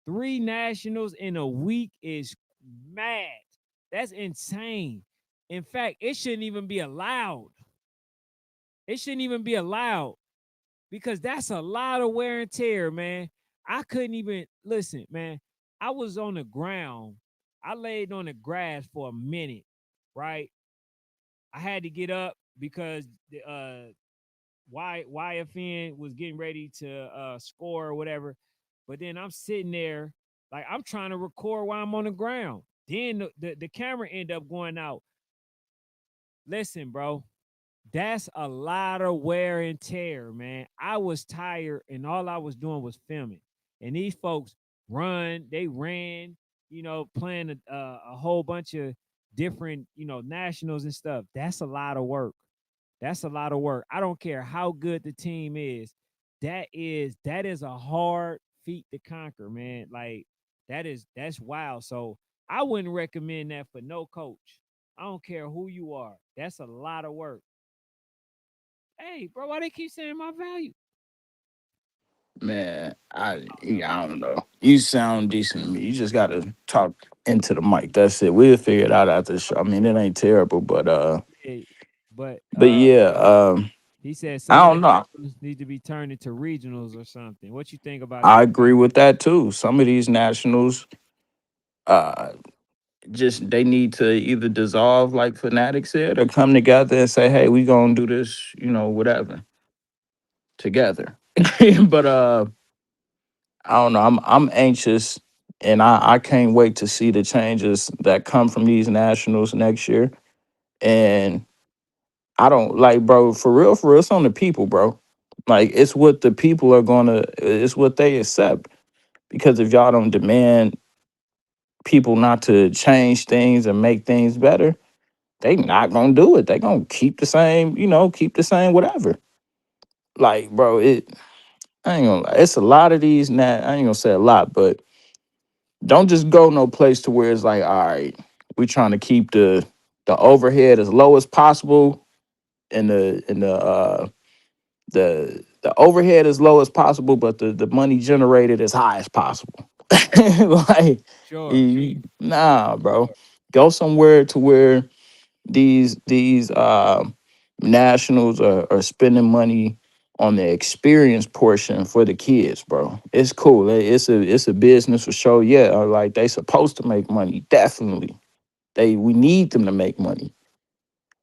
3 nationals in a week is mad. That's insane. In fact, it shouldn't even be allowed. It shouldn't even be allowed because that's a lot of wear and tear, man. I couldn't even listen, man. I was on the ground. I laid on the grass for a minute, right? I had to get up because the YFN was getting ready to score or whatever. But then I'm sitting there like I'm trying to record while I'm on the ground. Then the camera ended up going out. Listen, bro, that's a lot of wear and tear, man. I was tired and all I was doing was filming. And these folks they ran. playing a whole bunch of different, nationals and stuff. That's a lot of work. That's a lot of work. I don't care how good the team is. That is a hard feat to conquer, man. Like that's wild. So I wouldn't recommend that for no coach. I don't care who you are. That's a lot of work. Hey, bro, why they keep saying my value? Man, Oh no. I don't know. You sound decent to me. You just gotta talk into the mic. That's it. We'll figure it out after the show. I mean, it ain't terrible, Yeah, but but yeah, he said I some of don't know. the nationals need to be turned into regionals or something. What you think about I that? agree with that too. Some of these nationals, uh, just they need to either dissolve, like Fanatics said, or come together and say, "Hey, we gonna do this," whatever together. But I don't know. I'm anxious, and I can't wait to see the changes that come from these nationals next year. And I don't like, bro, for real, for real. It's on the people, bro. Like it's what the people are gonna. It's what they accept. Because if y'all don't demand people not to change things and make things better, they not gonna do it. They gonna keep the same, keep the same whatever. Like, bro, I ain't gonna lie. It's a lot of these I ain't gonna say a lot, but don't just go no place to where it's like, all right, we trying to keep the overhead as low as possible and the overhead as low as possible, but the money generated as high as possible. Like, Sure. nah, bro. Sure. Go somewhere to where these nationals are spending money on the experience portion for the kids, bro. It's cool. It's a business for sure. Yeah, like they supposed to make money. Definitely, we need them to make money,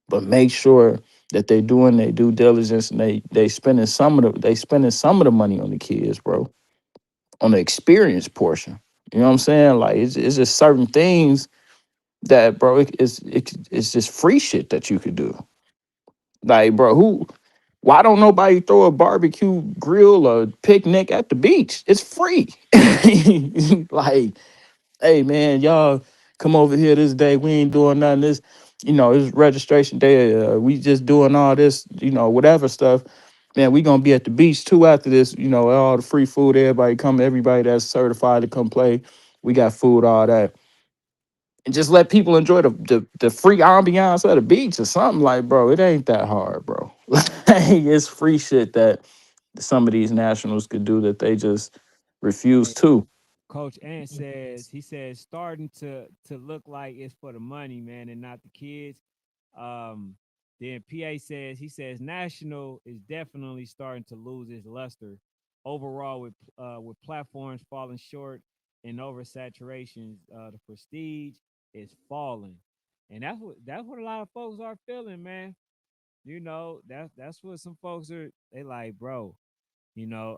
but make sure that they doing their due diligence and they spending some of the money on the kids, bro, on the experience portion. You know what I'm saying? Like it's just certain things that, bro, it's just free shit that you could do. Like, bro, why don't nobody throw a barbecue grill or picnic at the beach? It's free. Like, hey man, y'all come over here this day. We ain't doing nothing. It's registration day. We just doing all this, whatever stuff. Man, we gonna be at the beach too after this. All the free food. Everybody that's certified to come play. We got food, all that, and just let people enjoy the free ambiance of the beach or something. Like, bro, it ain't that hard, bro. Like, it's free shit that some of these nationals could do that they just refuse Hey, to. Coach Ant he says starting to look like it's for the money, man, and not the kids. Um, then PA he says national is definitely starting to lose its luster overall with platforms falling short and oversaturation. The prestige is falling, and that's what a lot of folks are feeling, man. That's what some folks are. They like, bro. You know,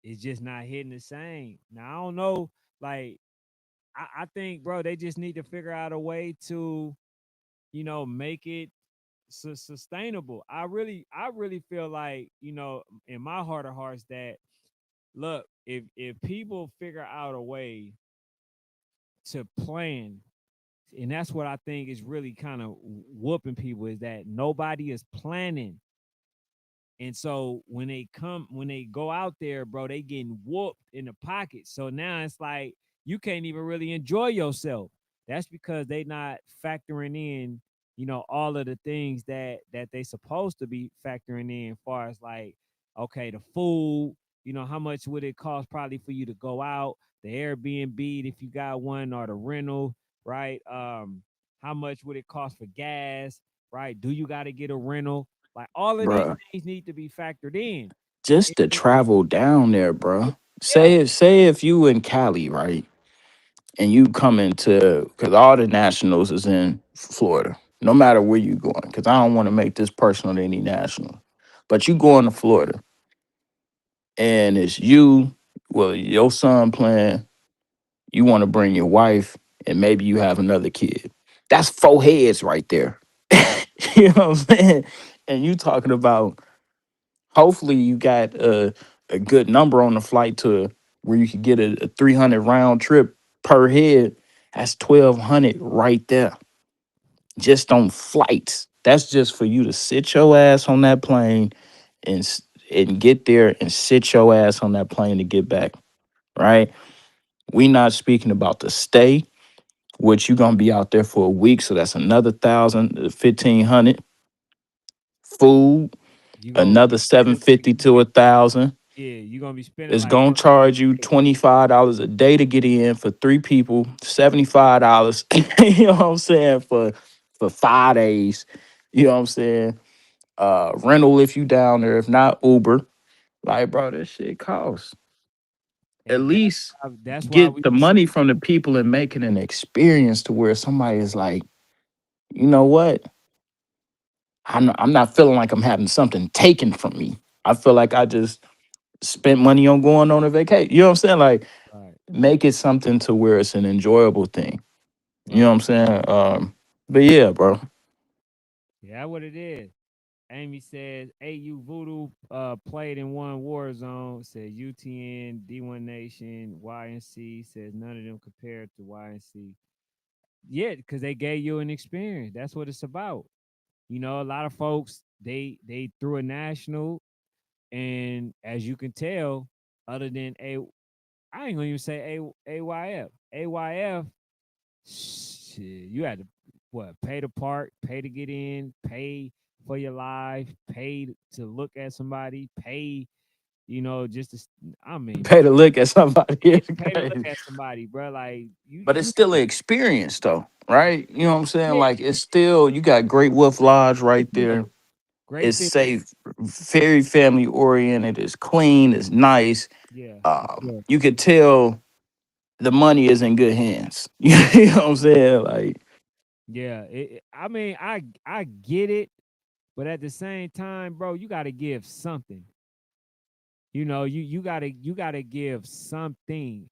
it's just not hitting the same. Now I don't know, like I think, bro, they just need to figure out a way to, make it sustainable. I really feel like, in my heart of hearts that look, if people figure out a way to plan, and that's what I think is really kind of whooping people is that nobody is planning. And so when they go out there, bro, they getting whooped in the pocket. So now it's like you can't even really enjoy yourself. That's because they not factoring in, all of the things that they supposed to be factoring in, as far as like, okay, the food, how much would it cost probably for you to go out, the Airbnb if you got one, or the rental, right? How much would it cost for gas, right? Do you got to get a rental? Like all of these Bruh. things need to be factored in. Just to And- travel down there, bruh. yeah, Say if you in Cali, right? And you come into, because all the nationals is in Florida, no matter where you going, because I don't want to make this personal to any national. But you going to Florida and it's you, well, your son playing, you want to bring your wife, and maybe you have another kid. That's four heads right there. You know what I'm saying? And you talking about hopefully you got a good number on the flight to where you could get a 300 round trip per head. That's 1,200 right there, just on flights. That's just for you to sit your ass on that plane and and get there and sit your ass on that plane to get back. Right? We not speaking about the stay, which you're gonna be out there for a week, so that's another 1,000, 1,500. Food, You gonna another be spending like 750 to 1,000. yeah, you gonna be spending It's like gonna 300 charge you a day. $25 a day to get in for three people, $75. You know what I'm saying? For 5 days. You know what I'm saying? Rental if you down there, if not Uber. Like, bro, this shit costs. At And least that's why get we the was money from the people and making an experience to where somebody is like, you know what? I'm not feeling like I'm having something taken from me. I feel like I just spent money on going on a vacation. You know what I'm saying? Like, right, make it something to where it's an enjoyable thing. You know what right. I'm saying? But yeah, bro. Yeah, that's what it is. Amy says AU Voodoo played in one war zone. Says UTN, D1 Nation, YNC. Says none of them compared to YNC. Yeah, because they gave you an experience. That's what it's about. You know, a lot of folks they threw a national, and as you can tell, other than I ain't gonna even say AYF. AYF, shit, you had to what pay to park, pay to get in, pay for your life, pay to look at somebody, pay, just to, I mean, Pay to look at somebody. yeah, It's pay to look crazy. at somebody, bro. Like But it's still an experience though, right? You know what I'm saying? yeah, Like it's still you got Great Wolf Lodge right yeah, there. great It's thing, safe, very family oriented, it's clean, it's nice. yeah, You could tell the money is in good hands. You know what I'm saying? Like yeah. I mean, I get it, but at the same time, bro, you got to give something. You gotta give something.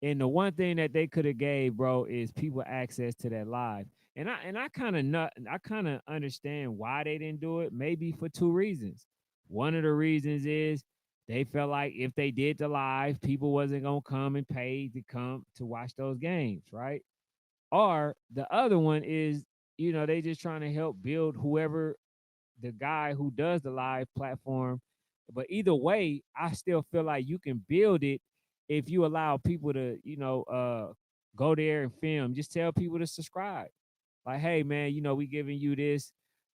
And the one thing that they could have gave, bro, is people access to that live. And I kind of not I kind of understand why they didn't do it. Maybe for two reasons. One of the reasons is they felt like if they did the live, people wasn't gonna come and pay to come to watch those games, right? Or the other one is, they just trying to help build whoever the guy who does the live platform. But either way, I still feel like you can build it if you allow people to, go there and film. Just tell people to subscribe. Like, hey man, we giving you this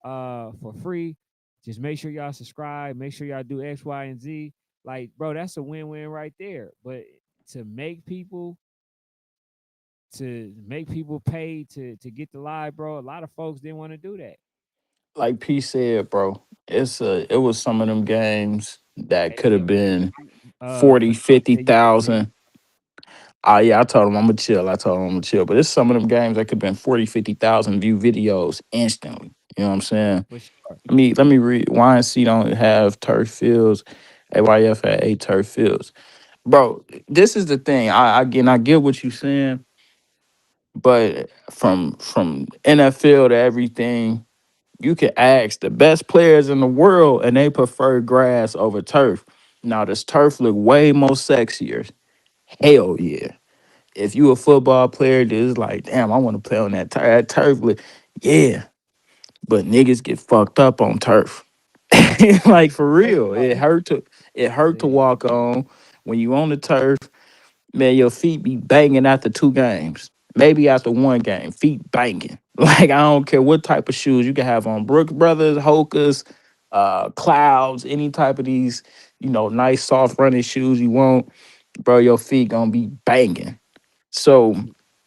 for free. Just make sure y'all subscribe. Make sure y'all do X, Y, and Z. Like, bro, that's a win-win right there. But to make people pay to get the live, bro, a lot of folks didn't want to do that. P said, bro, it was some of them games that Hey, could have been but 40, yeah, you can chill. 50,000. Ah, yeah, I told him I'm gonna chill. I told him I'm gonna chill. But it's some of them games that could have been 40, 50,000 view videos instantly. You know what I'm saying? For sure. Let me read. YNC don't have turf fields. AYF had 8 turf fields. Bro, this is the thing. Again, I get what you're saying, but from NFL to everything, you can ask the best players in the world, and they prefer grass over turf. Now, does turf look way more sexier? Hell yeah. If you a football player, that's like, damn, I want to play on that turf. Yeah, but niggas get fucked up on turf. Like for Hey, real, bro, it I hurt to said, walk on when you on the turf. Man, your feet be banging after 2 games, maybe after 1 game, feet banging. Like I don't care what type of shoes you can have on, Brooks Brothers, Hokas, Clouds, any type of these, nice soft running shoes you want, bro. Your feet gonna be banging. So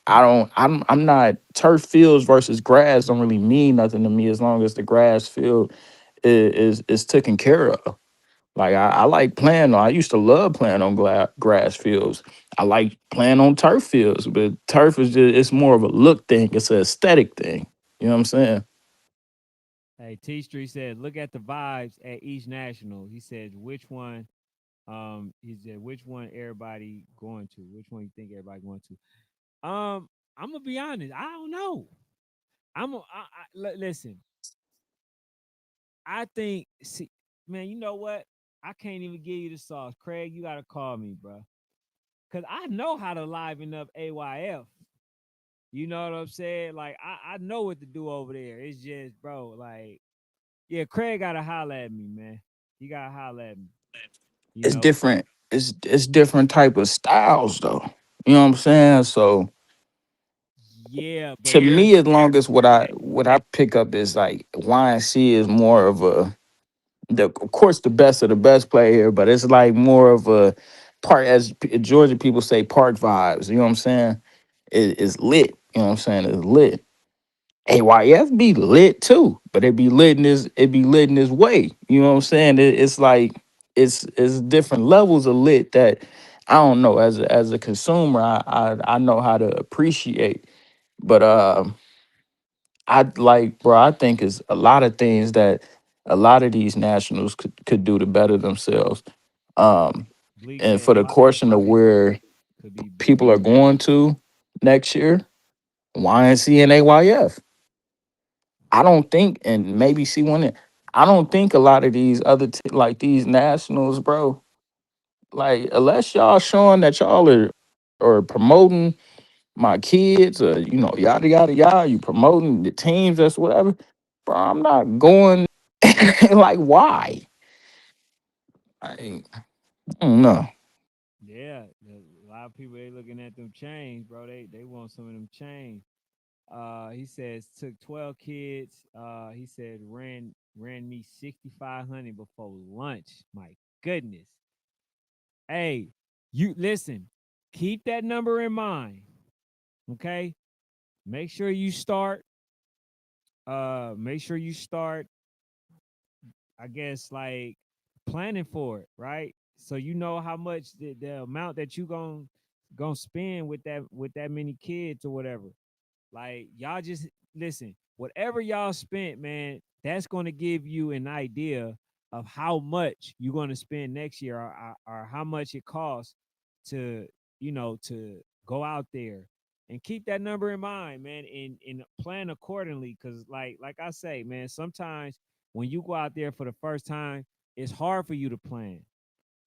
I'm not turf fields versus grass don't really mean nothing to me as long as the grass field is taken care of. Like I like playing on. I used to love playing on grass fields. I like playing on turf fields, but turf is just it's more of a look thing. It's an aesthetic thing. You know what I'm saying? hey, T Street said, look at the vibes at each national. He said, which one? He said, which one everybody going to? Which one you think everybody going to? I'm gonna be honest. I don't know. Listen. I think. See, man, you know what? I can't even give you the sauce, Craig. You gotta call me, bro. Cause I know how to liven up AYF. You know what I'm saying? Like I know what to do over there. It's just, bro, like, yeah, Craig gotta holler at me, man. He gotta holler at me. You It's know? different. It's different type of styles though. You know what I'm saying? So Yeah, but to look, me, as long as what I pick up is like YNC is more of a of course the best of the best player, but it's like more of a part as Georgia people say park vibes. You know what I'm saying? It's lit. You know what I'm saying? It's lit. AYF be lit too, but it be lit in this way. You know what I'm saying? It's like it's different levels of lit that I don't know as a consumer I know how to appreciate. But I like, bro, I think it's a lot of things that a lot of these nationals could do to better themselves. Um, Bleak and said for the portion of where could be people are going to next year, YNC and AYF. I don't think, and maybe see one. I don't think a lot of these other like these nationals, bro. Like unless y'all showing that y'all are or promoting my kids, or yada yada yada. You promoting the teams, that's whatever. Bro, I'm not going. Like why? I don't know. yeah. A lot of people they looking at them chains, bro. They want some of them chains. He says took 12 kids. He said ran me 6,500 before lunch. My goodness. Hey, you listen. Keep that number in mind. Okay. Make sure you start. Make sure you start. I guess like planning for it, right? So you know how much the amount that you gonna spend with that many kids or whatever. Like y'all just listen, whatever y'all spent, man, that's going to give you an idea of how much you're going to spend next year, or how much it costs to, to go out there and keep that number in mind, man, and plan accordingly. Cause like I say, man, sometimes when you go out there for the first time, it's hard for you to plan.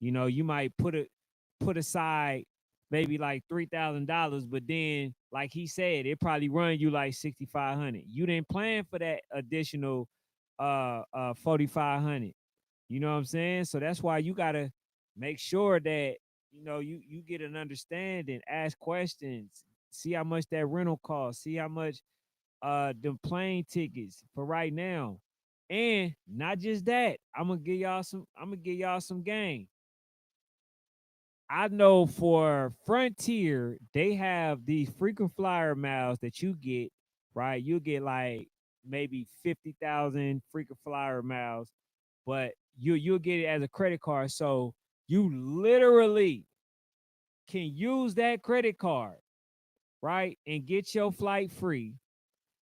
You might put aside maybe like $3,000, but then, like he said, it probably run you like 6,500. You didn't plan for that additional 4,500. You know what I'm saying? So that's why you gotta make sure that you get an understanding, ask questions, see how much that rental costs, see how much the plane tickets for right now. And not just that, I'm gonna give y'all some game. I know for Frontier, they have these frequent flyer miles that you get, right? You get like maybe 50,000 frequent flyer miles, but you'll get it as a credit card. So you literally can use that credit card, right? And get your flight free.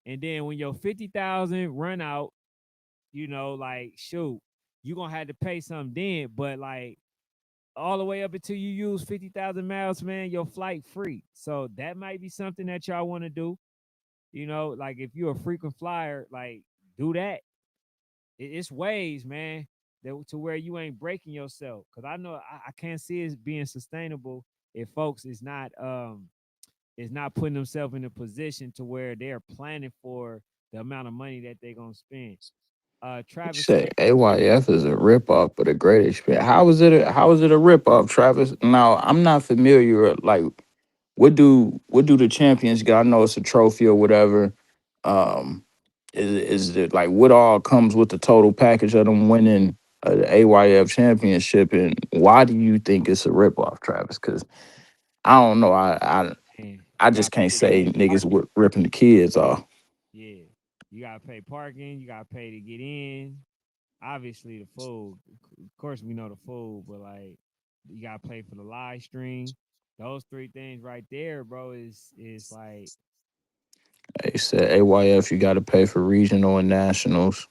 And then when your 50,000 run out, like shoot, you're gonna have to pay something then. But like all the way up until you use 50,000 miles, man, your flight free. So that might be something that y'all want to do. Like if you're a frequent flyer, like do that. It's ways, man, to where you ain't breaking yourself. Cause I know I can't see it being sustainable if folks is not putting themselves in a position to where they're planning for the amount of money that they're gonna spend. You Travis say said, AYF is a ripoff, but a great experience. How is it a ripoff, Travis? Now I'm not familiar. Like, what do the champions get? I know it's a trophy or whatever. Um, is it like what all comes with the total package of them winning the AYF championship, and why do you think it's a ripoff, Travis? Because I don't know. man, I you got just can't say niggas ripping the kids off. yeah, you gotta pay parking, you gotta pay to get in. Obviously, the food. Of course, we know the food, but like you gotta pay for the live stream. Those three things right there, bro, is like, They said AYF, you got to pay for regional and nationals.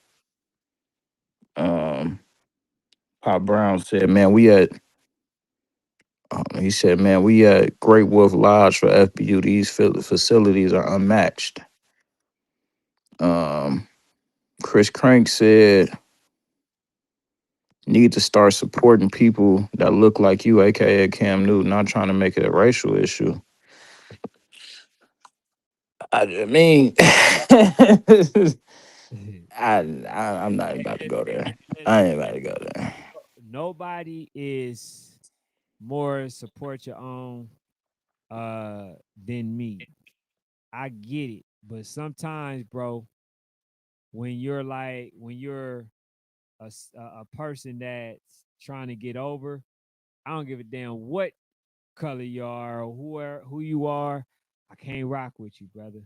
Um, Pop Brown said, man, he said, man, we at Great Wolf Lodge for FBU. These facilities are unmatched. Um, Chris Crank said, need to start supporting people that look like you, aka Cam Newton. Not trying to make it a racial issue. I mean, I'm not Hey, about to go listen, there. I listen. ain't about to go there. Nobody is more support your own than me. I get it. But sometimes, bro, when you're a person that's trying to get over, I don't give a damn what color you are or who you are. I can't rock with you, brother.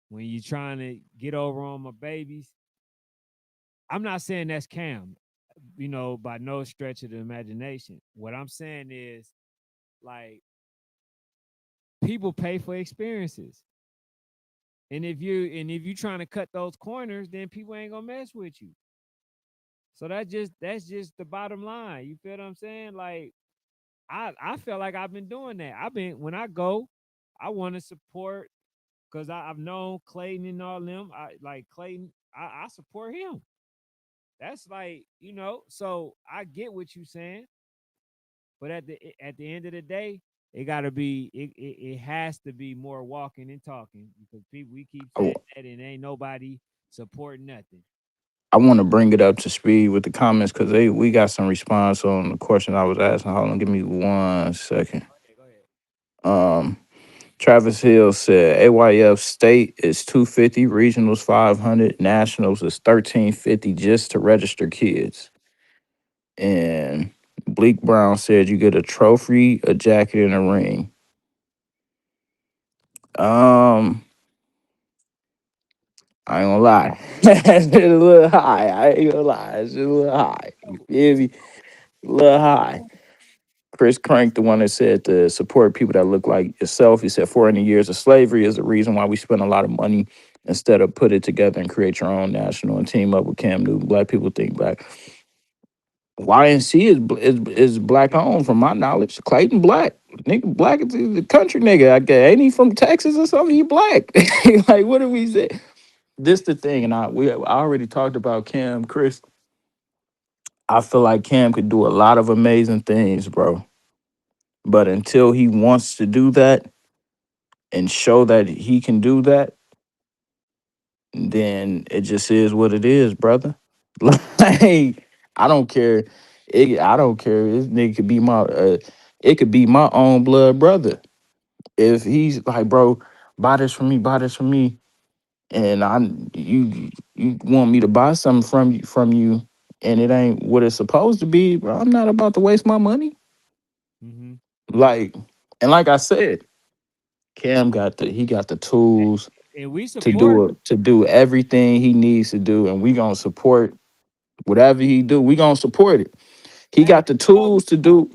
When you're trying to get over on my babies, I'm not saying that's Cam, by no stretch of the imagination. What I'm saying is, like, people pay for experiences. And if you trying to cut those corners, then people ain't gonna mess with you. So that's just the bottom line. You feel what I'm saying? Like, I feel like I've been doing that. I've been when I go, I want to support because I've known Clayton and all them. I like Clayton. I support him. That's like, So I get what you saying, but at the end of the day, it has to be more walking and talking because people we keep I, saying that and ain't nobody supporting nothing. I want to bring it up to speed with the comments because we got some response on the question I was asking. Hold on, give me 1 second. Okay, go ahead. Um, Travis Hill said AYF state is 250, regionals 500, nationals is 1350 just to register kids. And Bleak Brown said you get a trophy, a jacket, and a ring. Um, I ain't gonna lie. That's a little high. I ain't gonna lie. It's a little high. You feel me? A little high. Chris Crank, the one that said to support people that look like yourself. He said 400 years of slavery is the reason why we spend a lot of money instead of put it together and create your own national and team up with Cam Newton. Black people think black. YNC is black owned from my knowledge. Clayton Black. Nigga black is the country nigga. I guess. Ain't he from Texas or something? He black. Like what do we say? This the thing, and I already talked about Cam, Chris. I feel like Cam could do a lot of amazing things, bro. But until he wants to do that and show that he can do that, then it just is what it is, brother. Like I don't care. I don't care. This nigga could be my. It could be my own blood brother. If he's like, bro, buy this from me, and you want me to buy something from you, and it ain't what it's supposed to be, bro. I'm not about to waste my money. Mm-hmm. Like, and like I said, Cam got the tools And we to support. do everything he needs to do, and we gonna support whatever he do. We gonna support it. He Hey, got the tools to do.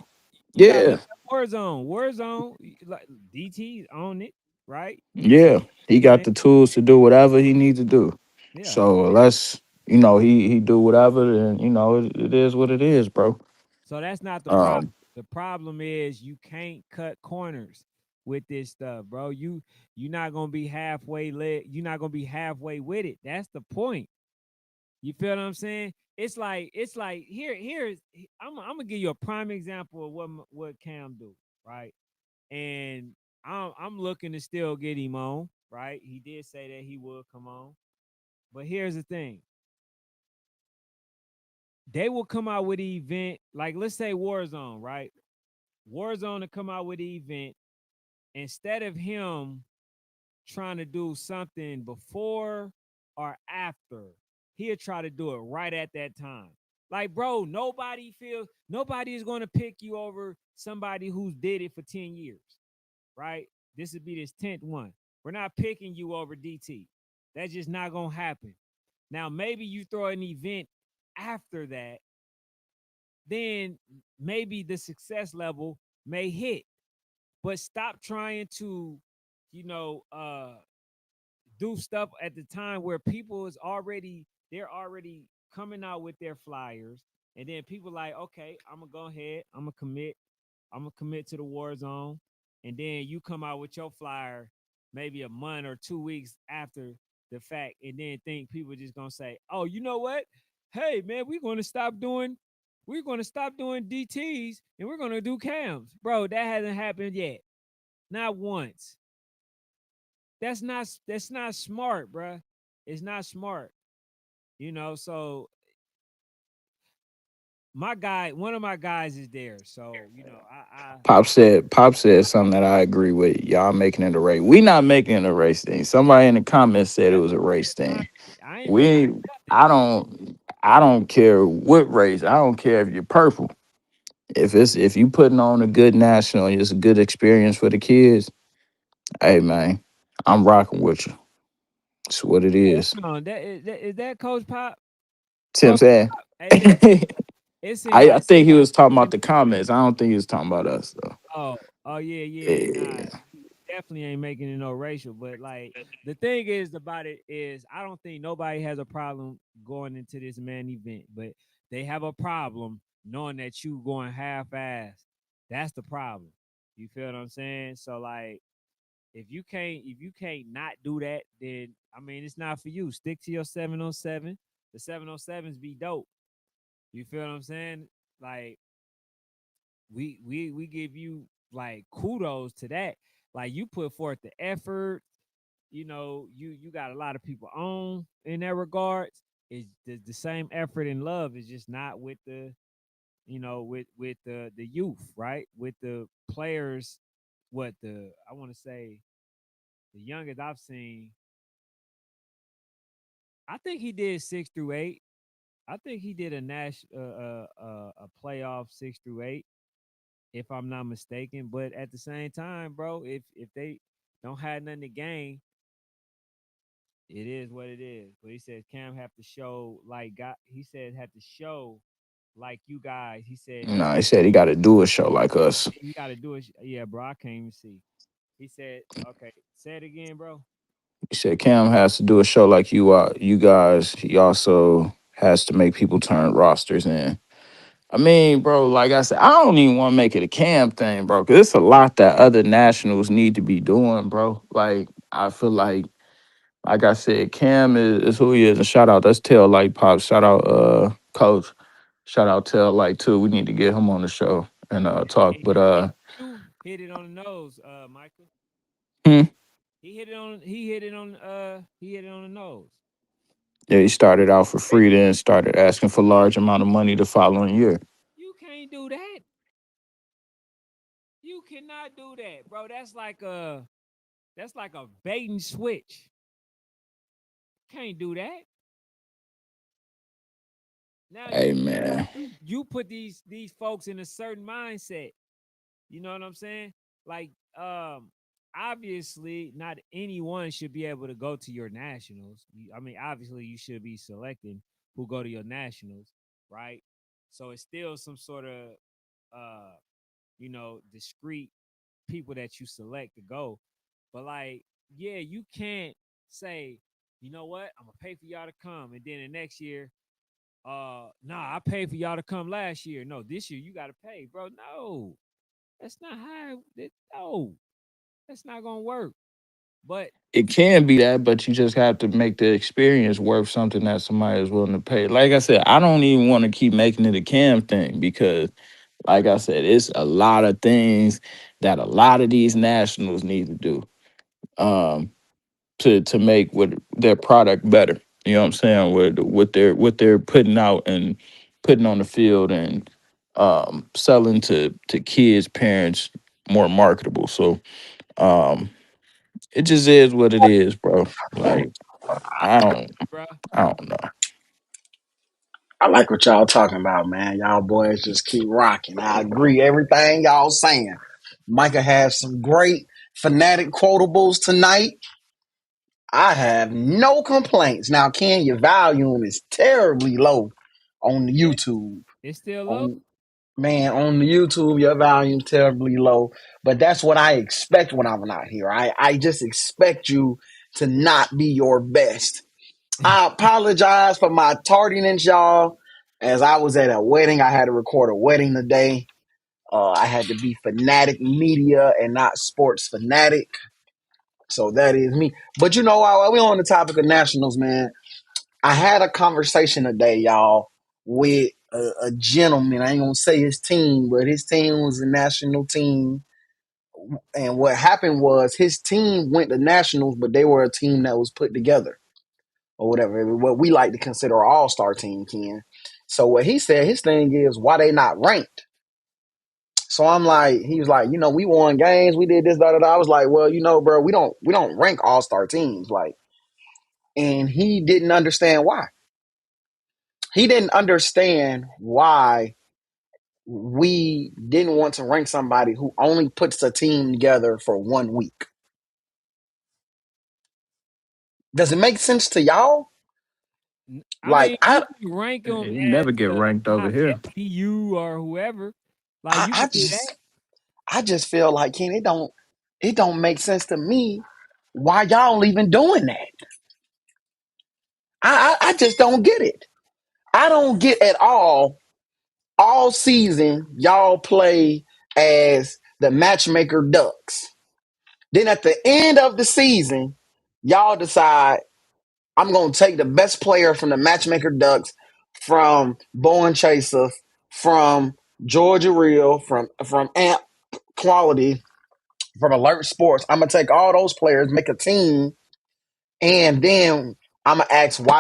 you gotta Yeah, look at Warzone. Warzone, like DT on it, right? yeah. He got And the tools to do whatever he needs to do. yeah, So let's, he do whatever, and it is what it is, bro. so that's not the problem. Um, The problem is you can't cut corners with this stuff, bro. You're not gonna be halfway lit. You're not gonna be halfway with it. That's the point. You feel what I'm saying? It's like here's I'm gonna give you a prime example of what Cam do, right? And I'm looking to still get him on, right? He did say that he would come on, but here's the thing: they will come out with the event, like let's say Warzone, right? Warzone to come out with the event instead of him trying to do something before or after. He'll try to do it right at that time. Like, bro, nobody is going to pick you over somebody who's did it for 10 years, right? This would be this 10th one. We're not picking you over DT. That's just not going to happen. Now, maybe you throw an event after that, then maybe the success level may hit. But stop trying to, you know, do stuff at the time where they're already coming out with their flyers, and then people like, okay, I'm gonna go ahead, I'm gonna commit to the war zone, and then you come out with your flyer maybe a month or 2 weeks after the fact, and then think people just gonna say, oh, you know what? Hey man, we're gonna stop doing. We're going to stop doing DTs and we're going to do cams. Bro, that hasn't happened yet. Not once. That's not smart, bro. It's not smart. So one of my guys is there. So, Pop said something that I agree with. Y'all making it a race. We not making it a race thing. Somebody in the comments said it was a race thing. I ain't making We nothing. I don't care what race. I don't care if you're purple. If you putting on a good national and it's a good experience for the kids, hey man, I'm rocking with you. It's what it is. Hold on, is that Coach Pop? Tim Coach said. Pop. Hey, look, it seemed I like think he was talking about the comments. I don't think he was talking about us though. oh yeah, yeah. Nah, Yeah. definitely ain't making it no racial. But like the thing is about it is I don't think nobody has a problem going into this man event, but they have a problem knowing that you going half ass. That's the problem. You feel what I'm saying? So like if you can't not do that, then I mean it's not for you. Stick to your 707. The 707s be dope. You feel what I'm saying? Like we give you like kudos to that. Like you put forth the effort. You got a lot of people on in that regards. It's the same effort and love is just not with the youth, right? With the players, what the I want to say the youngest I've seen. I think he did 6 through 8. I think he did a playoff 6 through 8, if I'm not mistaken. But at the same time, bro, if they don't have nothing to gain, it is what it is. But he says Cam have to show like God. He said have to show like you guys. He said No, he said he got to do a show like us. you got to do it. Yeah, bro, I can't even see. He said, okay, say it again, bro. He said Cam has to do a show like you guys. He also has to make people turn rosters in. I mean, bro, like I said, I don't even want to make it a Cam thing, bro, because it's a lot that other nationals need to be doing, bro. Like, I feel like I said, Cam is who he is. And shout out, that's Tail Light Pop. Shout out, Coach. Shout out Tail Light too. We need to get him on the show and talk. But You hit it on the nose, Michael. hmm, He hit it on the nose. yeah, he started out for free, then started asking for large amount of money the following year. You can't do that. You cannot do that, bro. That's like a bait and switch. Can't do that. Now Hey you man, you put these folks in a certain mindset. You know what I'm saying? Like, obviously, not anyone should be able to go to your nationals. I mean, obviously, you should be selecting who go to your nationals, right? So it's still some sort of, discrete people that you select to go. But like, yeah, you can't say, you know what, I'm gonna pay for y'all to come, and then the next year, nah, I paid for y'all to come last year. No, this year you gotta pay, bro. No, that's not how. No, that's not gonna work. But it can be that, but you just have to make the experience worth something that somebody is willing to pay. Like I said, I don't even want to keep making it a Cam thing because, like I said, it's a lot of things that a lot of these nationals need to do. Um, to make what their product better. You know what I'm saying? What they're putting out and putting on the field and selling to kids, parents more marketable. So um it just is what it is, bro. Like I don't bro, I don't know. I like what y'all talking about, man. Y'all boys just keep rocking. I agree everything y'all saying. Micah has some great fanatic quotables tonight. I have no complaints. Now, Ken, your volume is terribly low on the yeah, YouTube. it's still low. On on the YouTube, your volume's terribly low. But that's what I expect when I'm out here. I just expect you to not be your best. I apologize for my tardiness, y'all. As I was at a wedding, I had to record a wedding today. I had to be fanatic media and not sports fanatic. So that is me. But you know, while we're on the topic of nationals, man, I had a conversation today, y'all, with a gentleman. I ain't gonna say his team, but his team was a national team. And what happened was his team went to nationals, but they were a team that was put together or whatever. What we like to consider an all-star team, Ken. So what he said, his thing is why they not ranked. So I'm like, he was like, we won games, we did this, da da da. I was like, well, bro, we don't rank all-star teams, like, and he didn't understand why. He didn't understand why we didn't want to rank somebody who only puts a team together for 1 week. Does it make sense to y'all? I mean, you can rank them You as never get ranked over top here. FPU or whoever. Like you can do that. I just feel like, Ken, it don't make sense to me why y'all even doing that. I just don't get it. I don't get at all season y'all play as the matchmaker Ducks. Then at the end of the season, y'all decide I'm going to take the best player from the matchmaker Ducks, from Bowen Chaser, from Georgia Real, from Amp Quality, from Alert Sports. I'm going to take all those players, make a team, and then I'm going to ask why.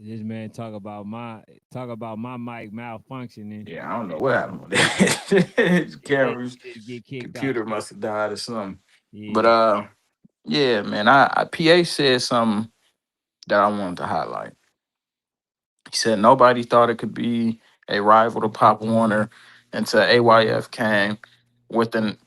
This man talk about my mic malfunctioning. Yeah, I don't know what happened with that. Camera's Get kicked computer out. must have died or something. Yeah. But yeah, man, I PA said something that I wanted to highlight. He said nobody thought it could be a rival to Pop Warner until AYF came with an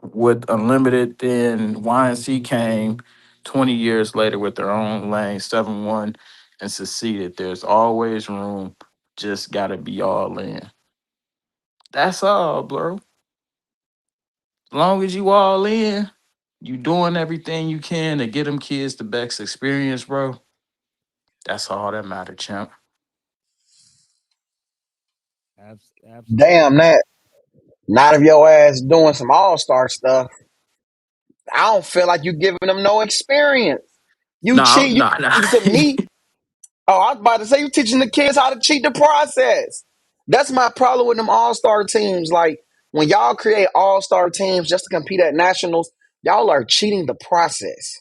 with Unlimited. Then YNC came 20 years later with their own lane, 7-1, and succeeded. There's always room, just gotta be all in. That's all, bro. As long as you all in, you doing everything you can to get them kids the best experience, bro. That's all that matter, champ. Absolutely. Damn that. Not if your ass doing some all-star stuff. I don't feel like you giving them no experience. You No, cheat. no, no. You to me. Oh, I was about to say you teaching the kids how to cheat the process. That's my problem with them all-star teams. Like when y'all create all-star teams just to compete at nationals, y'all are cheating the process.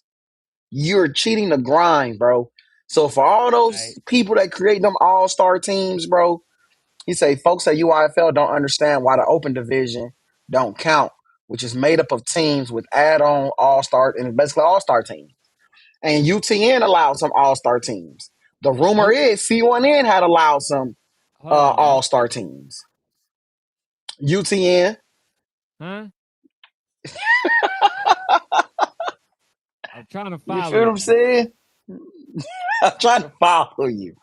You're cheating the grind, bro. So for all those Right. people that create them all-star teams, bro, he say folks at UIFL don't understand why the open division don't count, which is made up of teams with add-on all-star and basically all-star teams. And UTN allowed some all-star teams. The rumor Who? is C1N had allowed some Hold on. all-star teams. UTN. Huh? I'm trying to You follow feel what I'm you. saying? I'm trying to follow you.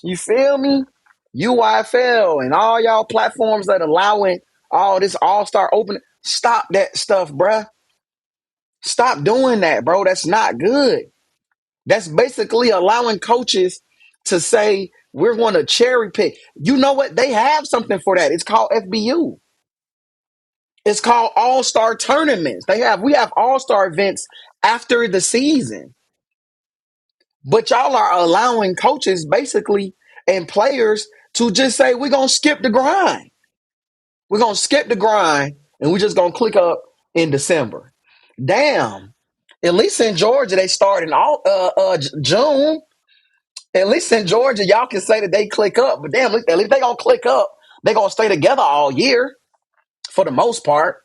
You feel me? UIFL and all y'all platforms that allowing all this all-star open. Stop that stuff, bruh. Stop doing that, bro. That's not good. That's basically allowing coaches to say, we're going to cherry pick. You know what? They have something for that. It's called FBU. It's called all-star tournaments. We have all-star events after the season. But y'all are allowing coaches basically and players to just say, we're going to skip the grind. We're going to skip the grind and we're just going to click up in December. Damn. At least in Georgia, they start in June. At least in Georgia, y'all can say that they click up. But damn, at least they going to click up. They going to stay together all year for the most part.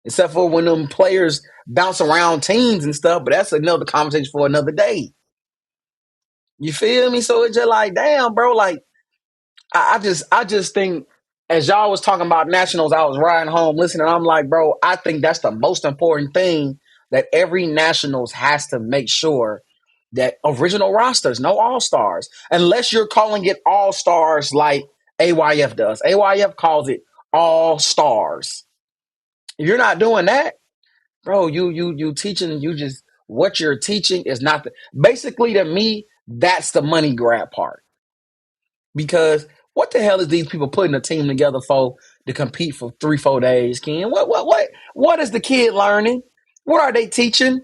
Except for when them players bounce around teams and stuff. But that's another conversation for another day. You feel me? So it's just like, damn, bro, like, I just think as y'all was talking about nationals, I was riding home listening. I'm like, bro, I think that's the most important thing that every nationals has to make sure that original rosters, no all stars, unless you're calling it all stars like AYF does. AYF calls it all stars. If you're not doing that, bro, you teaching, you just what you're teaching is not basically to me, that's the money grab part. Because what the hell is these people putting a team together for to compete for 3-4 days, Ken? What is the kid learning? What are they teaching?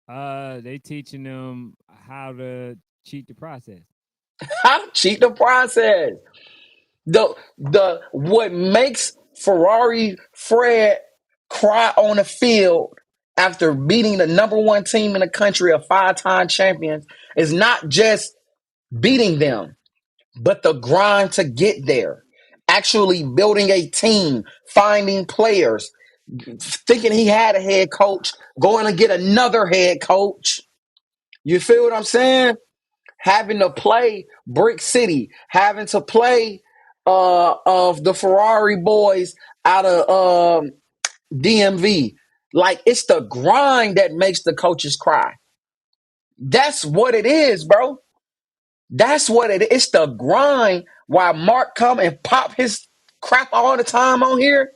They teaching them how to cheat the process. How to cheat the process. The what makes Ferrari Fred cry on the field after beating the number one team in the country, a 5-time champions, is not just beating them, but the grind to get there. Actually building a team, finding players, thinking he had a head coach, going to get another head coach. You feel what I'm saying? Having to play Brick City, having to play of the Ferrari boys out of DMV. Like, it's the grind that makes the coaches cry. That's what it is, bro. That's what it is. It's the grind. Why Mark come and pop his crap all the time on here?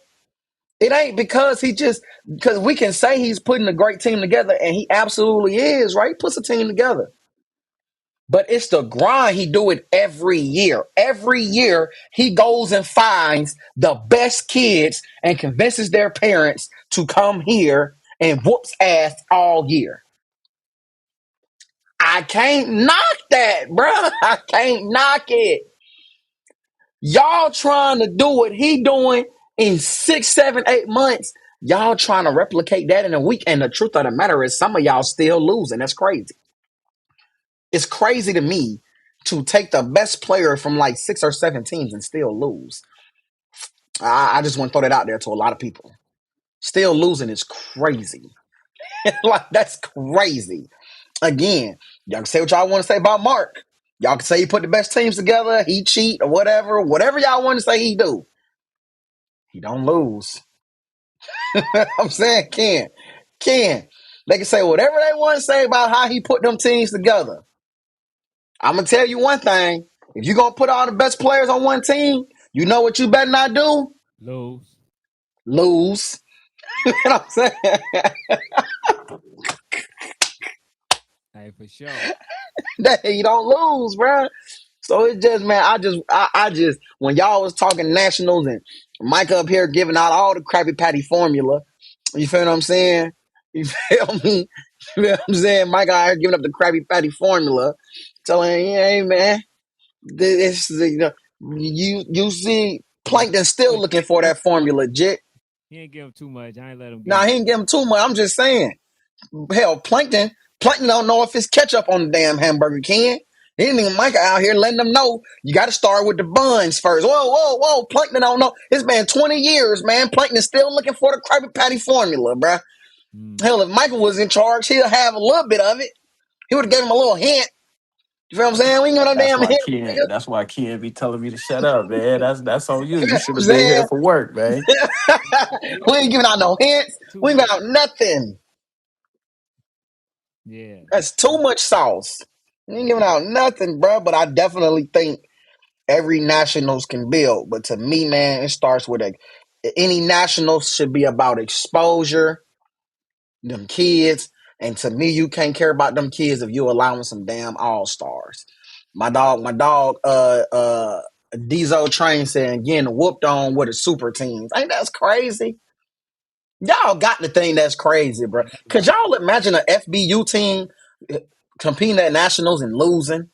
It ain't because we can say he's putting a great team together, and he absolutely is, right? He puts a team together. But it's the grind. He do it every year. Every year he goes and finds the best kids and convinces their parents to come here and whoops ass all year. I can't knock that, bro. I can't knock it. Y'all trying to do what he doing in 6, 7, 8 months. Y'all trying to replicate that in a week. And the truth of the matter is some of y'all still losing. That's crazy. It's crazy to me to take the best player from like 6 or 7 teams and still lose. I just want to throw that out there to a lot of people. Still losing is crazy. Like, that's crazy. Again, y'all can say what y'all want to say about Mark. Y'all can say he put the best teams together, he cheat or whatever. Whatever y'all want to say he do. He don't lose. I'm saying Ken. They can say whatever they want to say about how he put them teams together. I'm going to tell you one thing. If you're going to put all the best players on one team, you know what you better not do? Lose. Lose. You know what I'm saying? Hey, for sure. That you don't lose, bro. So it's just, man, I just, when y'all was talking nationals and Mike up here giving out all the Krabby Patty formula, you feel what I'm saying? You feel me? You feel what I'm saying? Mike out here giving up the Krabby Patty formula, telling, hey, man, this, you see, Plankton still But looking for that formula, Jit. he ain't give him too much. I ain't let him give Now, him. he ain't give him too much. I'm just saying. Hell, Plankton don't know if it's ketchup on the damn hamburger can. He ain't even Micah out here letting them know you got to start with the buns first. Whoa. Plankton don't know. It's been 20 years, man. Plankton's still looking for the Krabby Patty formula, bruh. Hell, if Michael was in charge, he'll have a little bit of it. He would have gave him a little hint. You feel what I'm saying? We ain't got no That's damn why hint, Ken. nigga. That's why Ken be telling me to shut up, man. That's on you. You You know should what have been here I'm for work, man. He saying? We ain't gave giving out no hints. too We ain't much. giving out nothing. Yeah. That's too much sauce. We ain't giving out nothing, bruh. But I definitely think every nationals can build. But to me, man, it starts with any nationals should be about exposure, them kids. And to me, you can't care about them kids if you allowing some damn all stars. My dog, Diesel Train saying getting whooped on with the super teams. Ain't that's crazy? Y'all got the thing that's crazy, bro. Could y'all imagine an FBU team competing at nationals and losing?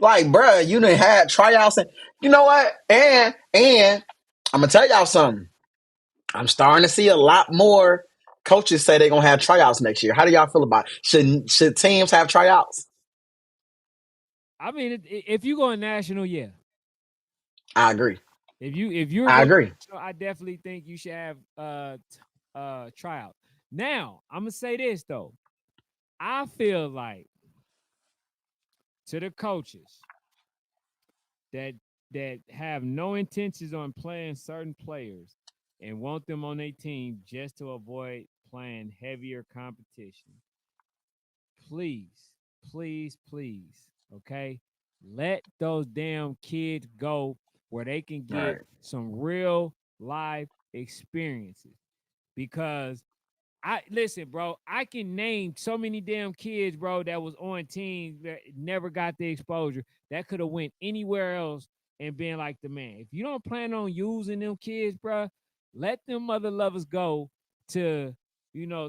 Like, bro, you done had tryouts, and you know what? And I'm gonna tell y'all something. I'm starting to see a lot more coaches say they're gonna have tryouts next year. How do y'all feel about it? Should teams have tryouts? I mean, if you go national, yeah. I agree. If you're I going agree. national, I definitely think you should have tryout. Now, I'm gonna say this though. I feel like to the coaches that that have no intentions on playing certain players and want them on their team just to avoid playing heavier competition. Please, please, okay? Let those damn kids go where they can get Right. some real life experiences. Because I listen, bro, I can name so many damn kids, bro, that was on teams that never got the exposure that could have went anywhere else and being like the man. If you don't plan on using them kids, bruh, let them mother lovers go to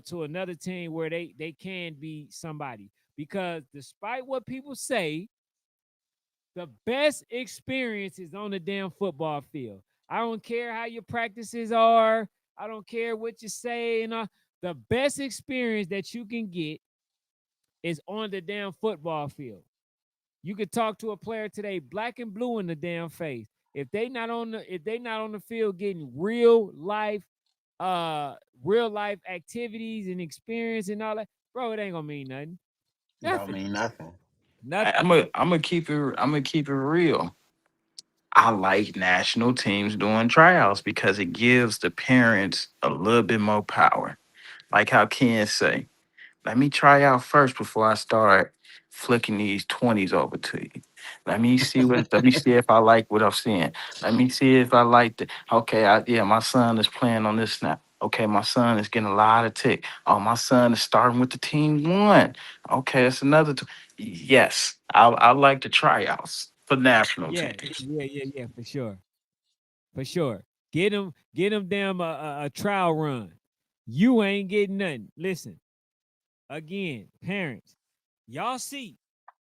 to another team where they can be somebody. Because despite what people say, the best experience is on the damn football field. I don't care how your practices are. I don't care what you say. The best experience that you can get is on the damn football field. You could talk to a player today, black and blue in the damn face. If they not on the field getting real life activities and experience and all that, bro, it ain't gonna mean nothing. Don't Nothing. mean nothing. Nothing. I'm gonna keep it real. I like national teams doing tryouts because it gives the parents a little bit more power. Like how Ken say, let me try out first before I start flicking these 20s over to you. Let me see if I like what I'm seeing. Let me see if I like the okay, yeah, my son is playing on this snap. Okay, my son is getting a lot of tick. Oh, my son is starting with the team one. Okay, that's another yes. I like the tryouts for national Yeah, teams. yeah, for sure. For sure. Get them damn a trial run. You ain't getting nothing. Listen, again, parents, y'all see,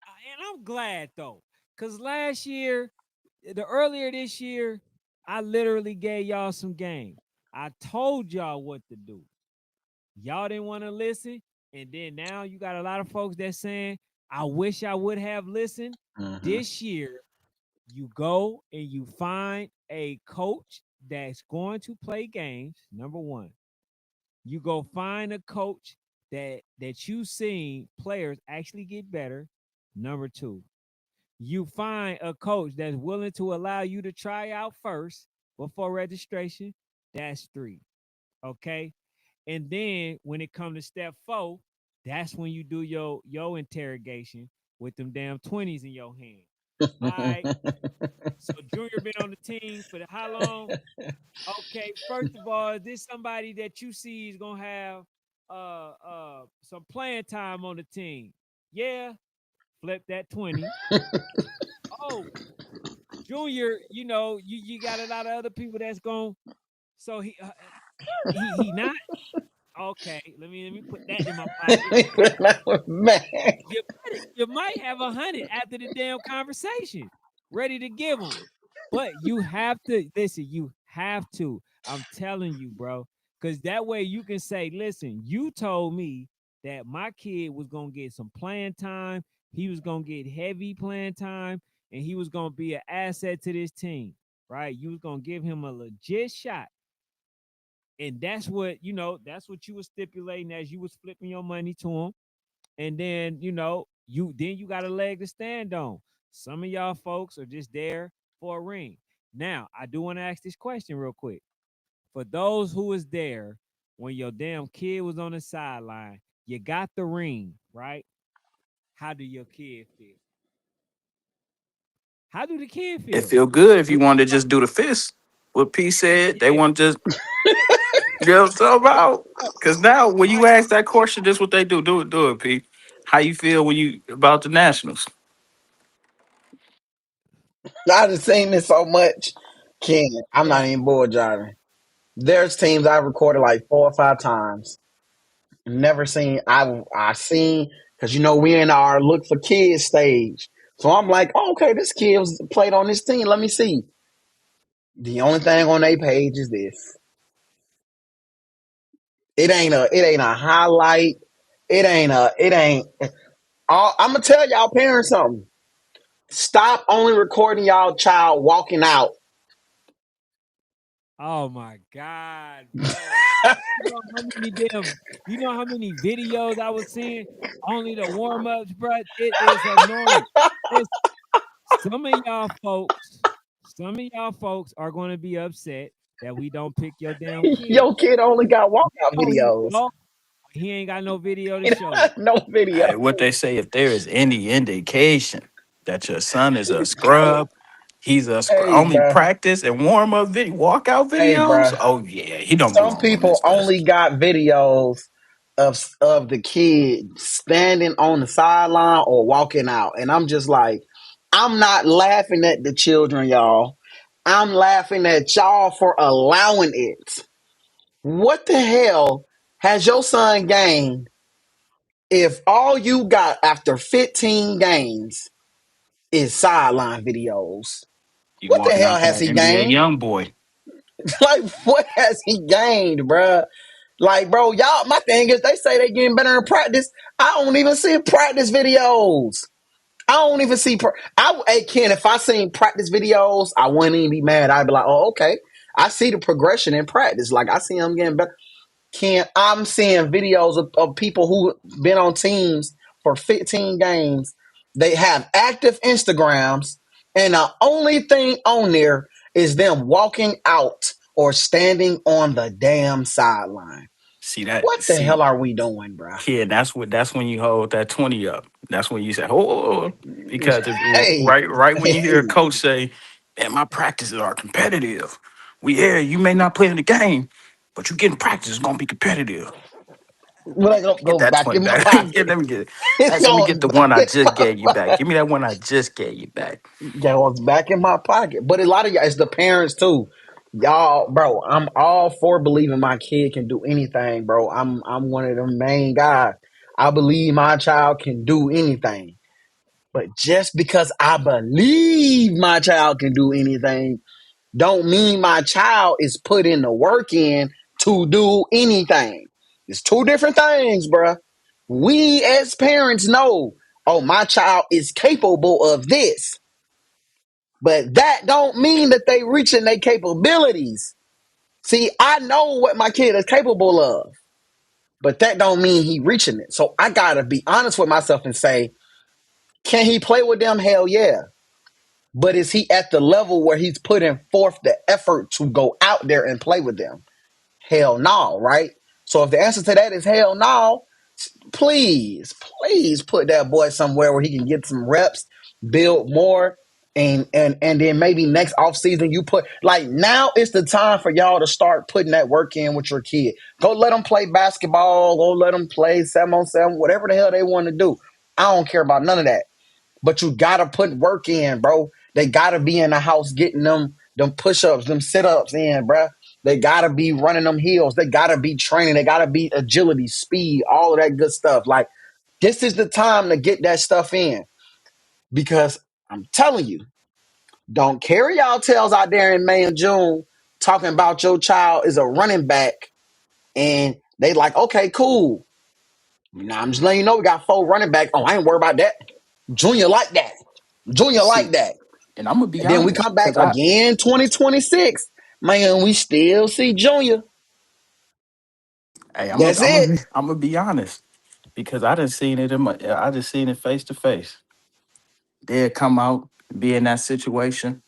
and I'm glad though, because last year, the earlier this year, I literally gave y'all some game. I told y'all what to do. Y'all didn't want to listen, and then now you got a lot of folks that saying, I wish I would have listened. Mm-hmm. This year, you go and you find a coach that's going to play games. Number one, you go find a coach that you seen players actually get better. Number two, you find a coach that's willing to allow you to try out first before registration. That's three. Okay. And then when it comes to step four, that's when you do your interrogation with them damn 20s in your hand. All right. So Junior been on the team for how long? Okay, first of all, is this somebody that you see is gonna have some playing time on the team? Yeah, flip that 20. Oh, Junior, you got a lot of other people that's going. So he not okay. Let me put that in my pocket. Man. You might have 100 after the damn conversation, ready to give them. But you have to listen. You have to. I'm telling you, bro, because that way you can say, "Listen, you told me that my kid was gonna get some playing time. He was gonna get heavy playing time, and he was gonna be an asset to this team, right? You was gonna give him a legit shot." And that's what you were stipulating as you was flipping your money to him. And then you got a leg to stand on. Some of y'all folks are just there for a ring. Now I do want to ask this question real quick. For those who was there when your damn kid was on the sideline, you got the ring, right? How do your kid feel? How do the kid It feel? feel good if you want to just do the fist. What P said, they Yeah. want to just you know what I'm talking about? Because now when All you right. ask that question, this what they do. Do it, P. How you feel when you about the Nationals? I just seen this so much. Ken, I'm not Yeah. even bored driving. There's teams I recorded like 4 or 5 times. Never seen. I seen because we in our look for kids stage. So I'm like, oh, okay, this kid was played on this team. Let me see. The only thing on their page is this. It ain't a highlight. It ain't. I'm gonna tell y'all parents something. Stop only recording y'all child walking out. Oh my God, bro. You know how many damn you know how many videos I was seeing? Only the warm-ups, bro. It is annoying. It's some of y'all folks are gonna be upset that we don't pick your damn kid. Your kid only got walkout No, videos. he ain't got no video to show you. No video. Hey, what they say, if there is any indication that your son is a scrub, Hey, only bro. practice and warm up walkout Hey, bro. videos. Oh yeah, he don't Some belong on people this only list. got videos of the kid standing on the sideline or walking out, and I'm just like, I'm not laughing at the children, y'all. I'm laughing at y'all for allowing it. What the hell has your son gained if all you got after 15 games is sideline videos? You What the walking hell out has there, he NBA gained? young boy. Like, what has he gained, bruh? Like, bro, y'all, my thing is they say they getting better in practice. I don't even see practice videos. I don't even see. Hey, Ken, if I seen practice videos, I wouldn't even be mad. I'd be like, oh, okay. I see the progression in practice. Like, I see him getting better. Ken, I'm seeing videos of people who been on teams for 15 games. They have active Instagrams, and the only thing on there is them walking out or standing on the damn sideline. See that? What the See, hell are we doing, bruh? kid, that's when you hold that 20 up. That's when you say, oh, because if, Hey, right when you hear a hey. coach say, man, my practices are competitive. You may not play in the game, but you get in practice, it's gonna be competitive. Well, I go, Get go that back 20 in my back. pocket. Let me get it. It's Hey, let me get going the back one I in just my gave you back. pocket. Give me that one I just gave you back. Goes back in my pocket. But a lot of y'all, it's the parents too. Y'all, bro, I'm all for believing my kid can do anything, bro. I'm one of them main guys. I believe my child can do anything. But just because I believe my child can do anything, don't mean my child is putting the work in to do anything. It's two different things, bruh. We as parents know, oh, my child is capable of this, but that don't mean that they reaching their capabilities. See, I know what my kid is capable of, but that don't mean he reaching it. So I gotta be honest with myself and say, can he play with them? Hell yeah. But is he at the level where he's putting forth the effort to go out there and play with them? Hell no, right? So if the answer to that is hell no, please, please put that boy somewhere where he can get some reps, build more, and then maybe next offseason you put like now it's the time for y'all to start putting that work in with your kid. Go let them play basketball, go let them play 7-on-7, whatever the hell they want to do. I don't care about none of that. But you gotta put work in, bro. They gotta be in the house getting them push-ups, them sit-ups in, bro. They gotta be running them hills. They gotta be training. They gotta be agility, speed, all of that good stuff. Like this is the time to get that stuff in. Because I'm telling you, don't carry y'all tails out there in May and June talking about your child is a running back and they like, okay, cool. Now I'm just letting you know we got 4 running back. Oh, I ain't worried about that. Junior like that. Junior like See, that. and I'm gonna be And then we honest, come back because again 2026. Man, we still see Junior. hey, That's it. I'm gonna be honest because I just seen it face to face. They'd come out, be in that situation,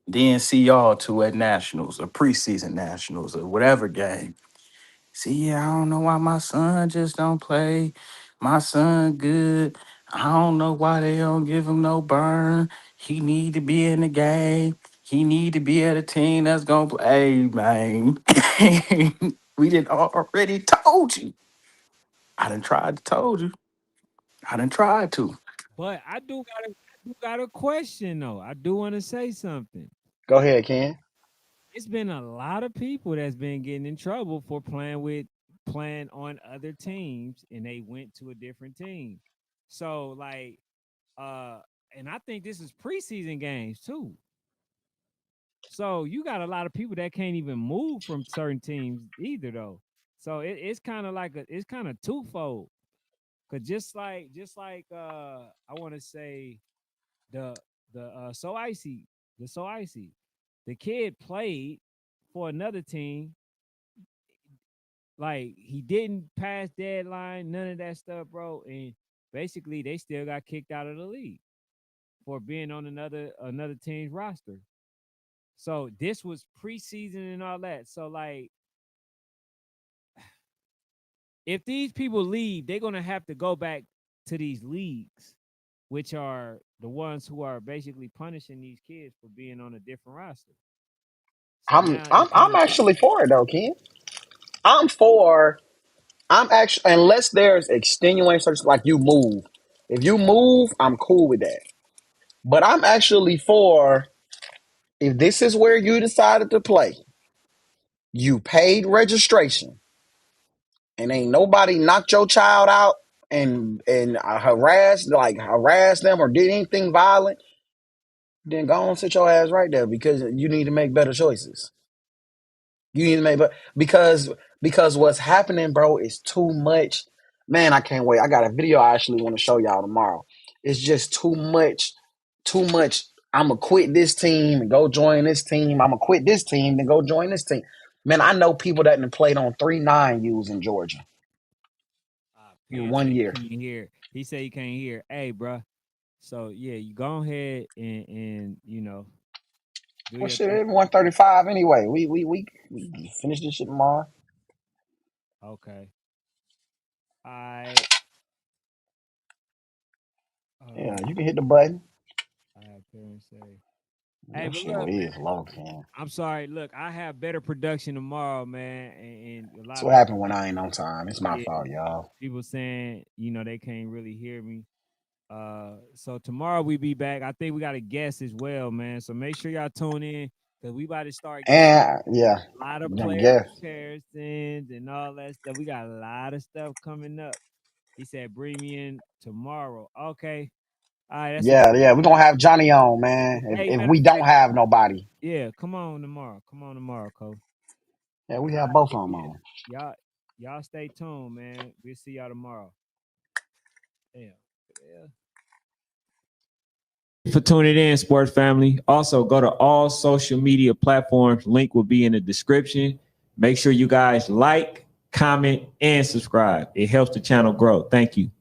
then see y'all two at nationals or preseason nationals or whatever game. See, yeah, I don't know why my son just don't play. My son good. I don't know why they don't give him no burn. He need to be in the game. He need to be at a team that's gonna play. Hey, man, we did already told you. I done tried to told you. I done tried to. But I do got a question though. I do want to say something. Go ahead, Ken. It's been a lot of people that's been getting in trouble for playing on other teams and they went to a different team. So like uh and I think this is preseason games too. So you got a lot of people that can't even move from certain teams either though. So it's kind of like it's kind of twofold. Cause just like I want to say the so icy so icy the kid played for another team, like he didn't pass deadline, none of that stuff, bro, and basically they still got kicked out of the league for being on another team's roster. So this was preseason and all that. So like if these people leave, they're gonna have to go back to these leagues, which are the ones who are basically punishing these kids for being on a different roster. So I'm now I'm it kind I'm of actually for it though, Ken. I'm for I'm actually unless there's extenuating circumstances like you move. If you move, I'm cool with that. But I'm actually for, if this is where you decided to play, you paid registration, and ain't nobody knocked your child out and harassed them or did anything violent, then go on, sit your ass right there, because you need to make better choices. You need to make, but because what's happening, bro, is too much. Man, I can't wait. I got a video I actually want to show y'all tomorrow. It's just too much. Too much. I'm gonna quit this team and go join this team. I'm gonna quit this team and go join this team. Man, I know people that have played on 3-9Us in Georgia in Pierre 1 said he year. can't hear. He said he can't hear. Hey, bro. So yeah, you go ahead and you know do Well, your shit, thing. it's 1:35 anyway. We finish this shit tomorrow. Okay. I Yeah, you can hit the button. Pierre say. Hey, Your but shit look, is low, man. I'm sorry. Look, I have better production tomorrow, man, and a That's lot of what people, happened when I ain't on time. It's my yeah, fault, y'all. people saying they can't really hear me. So tomorrow we be back. I think we got a guest as well, man. So make sure y'all tune in because we about to start getting And yeah, a lot of we're gonna player guess. comparisons and all that stuff. We got a lot of stuff coming up. He said, "Bring me in tomorrow." Okay, all right. That's a Yeah, we're gonna have Johnny on, man. hey. If Matter we of don't fact, have nobody, yeah, come on tomorrow. Come on tomorrow, Cole. yeah, we have both of them Yeah, on. y'all stay tuned, man. We'll see y'all tomorrow. Yeah. For tuning in, sports family. Also, go to all social media platforms. Link will be in the description. Make sure you guys like, comment, and subscribe. It helps the channel grow. Thank you.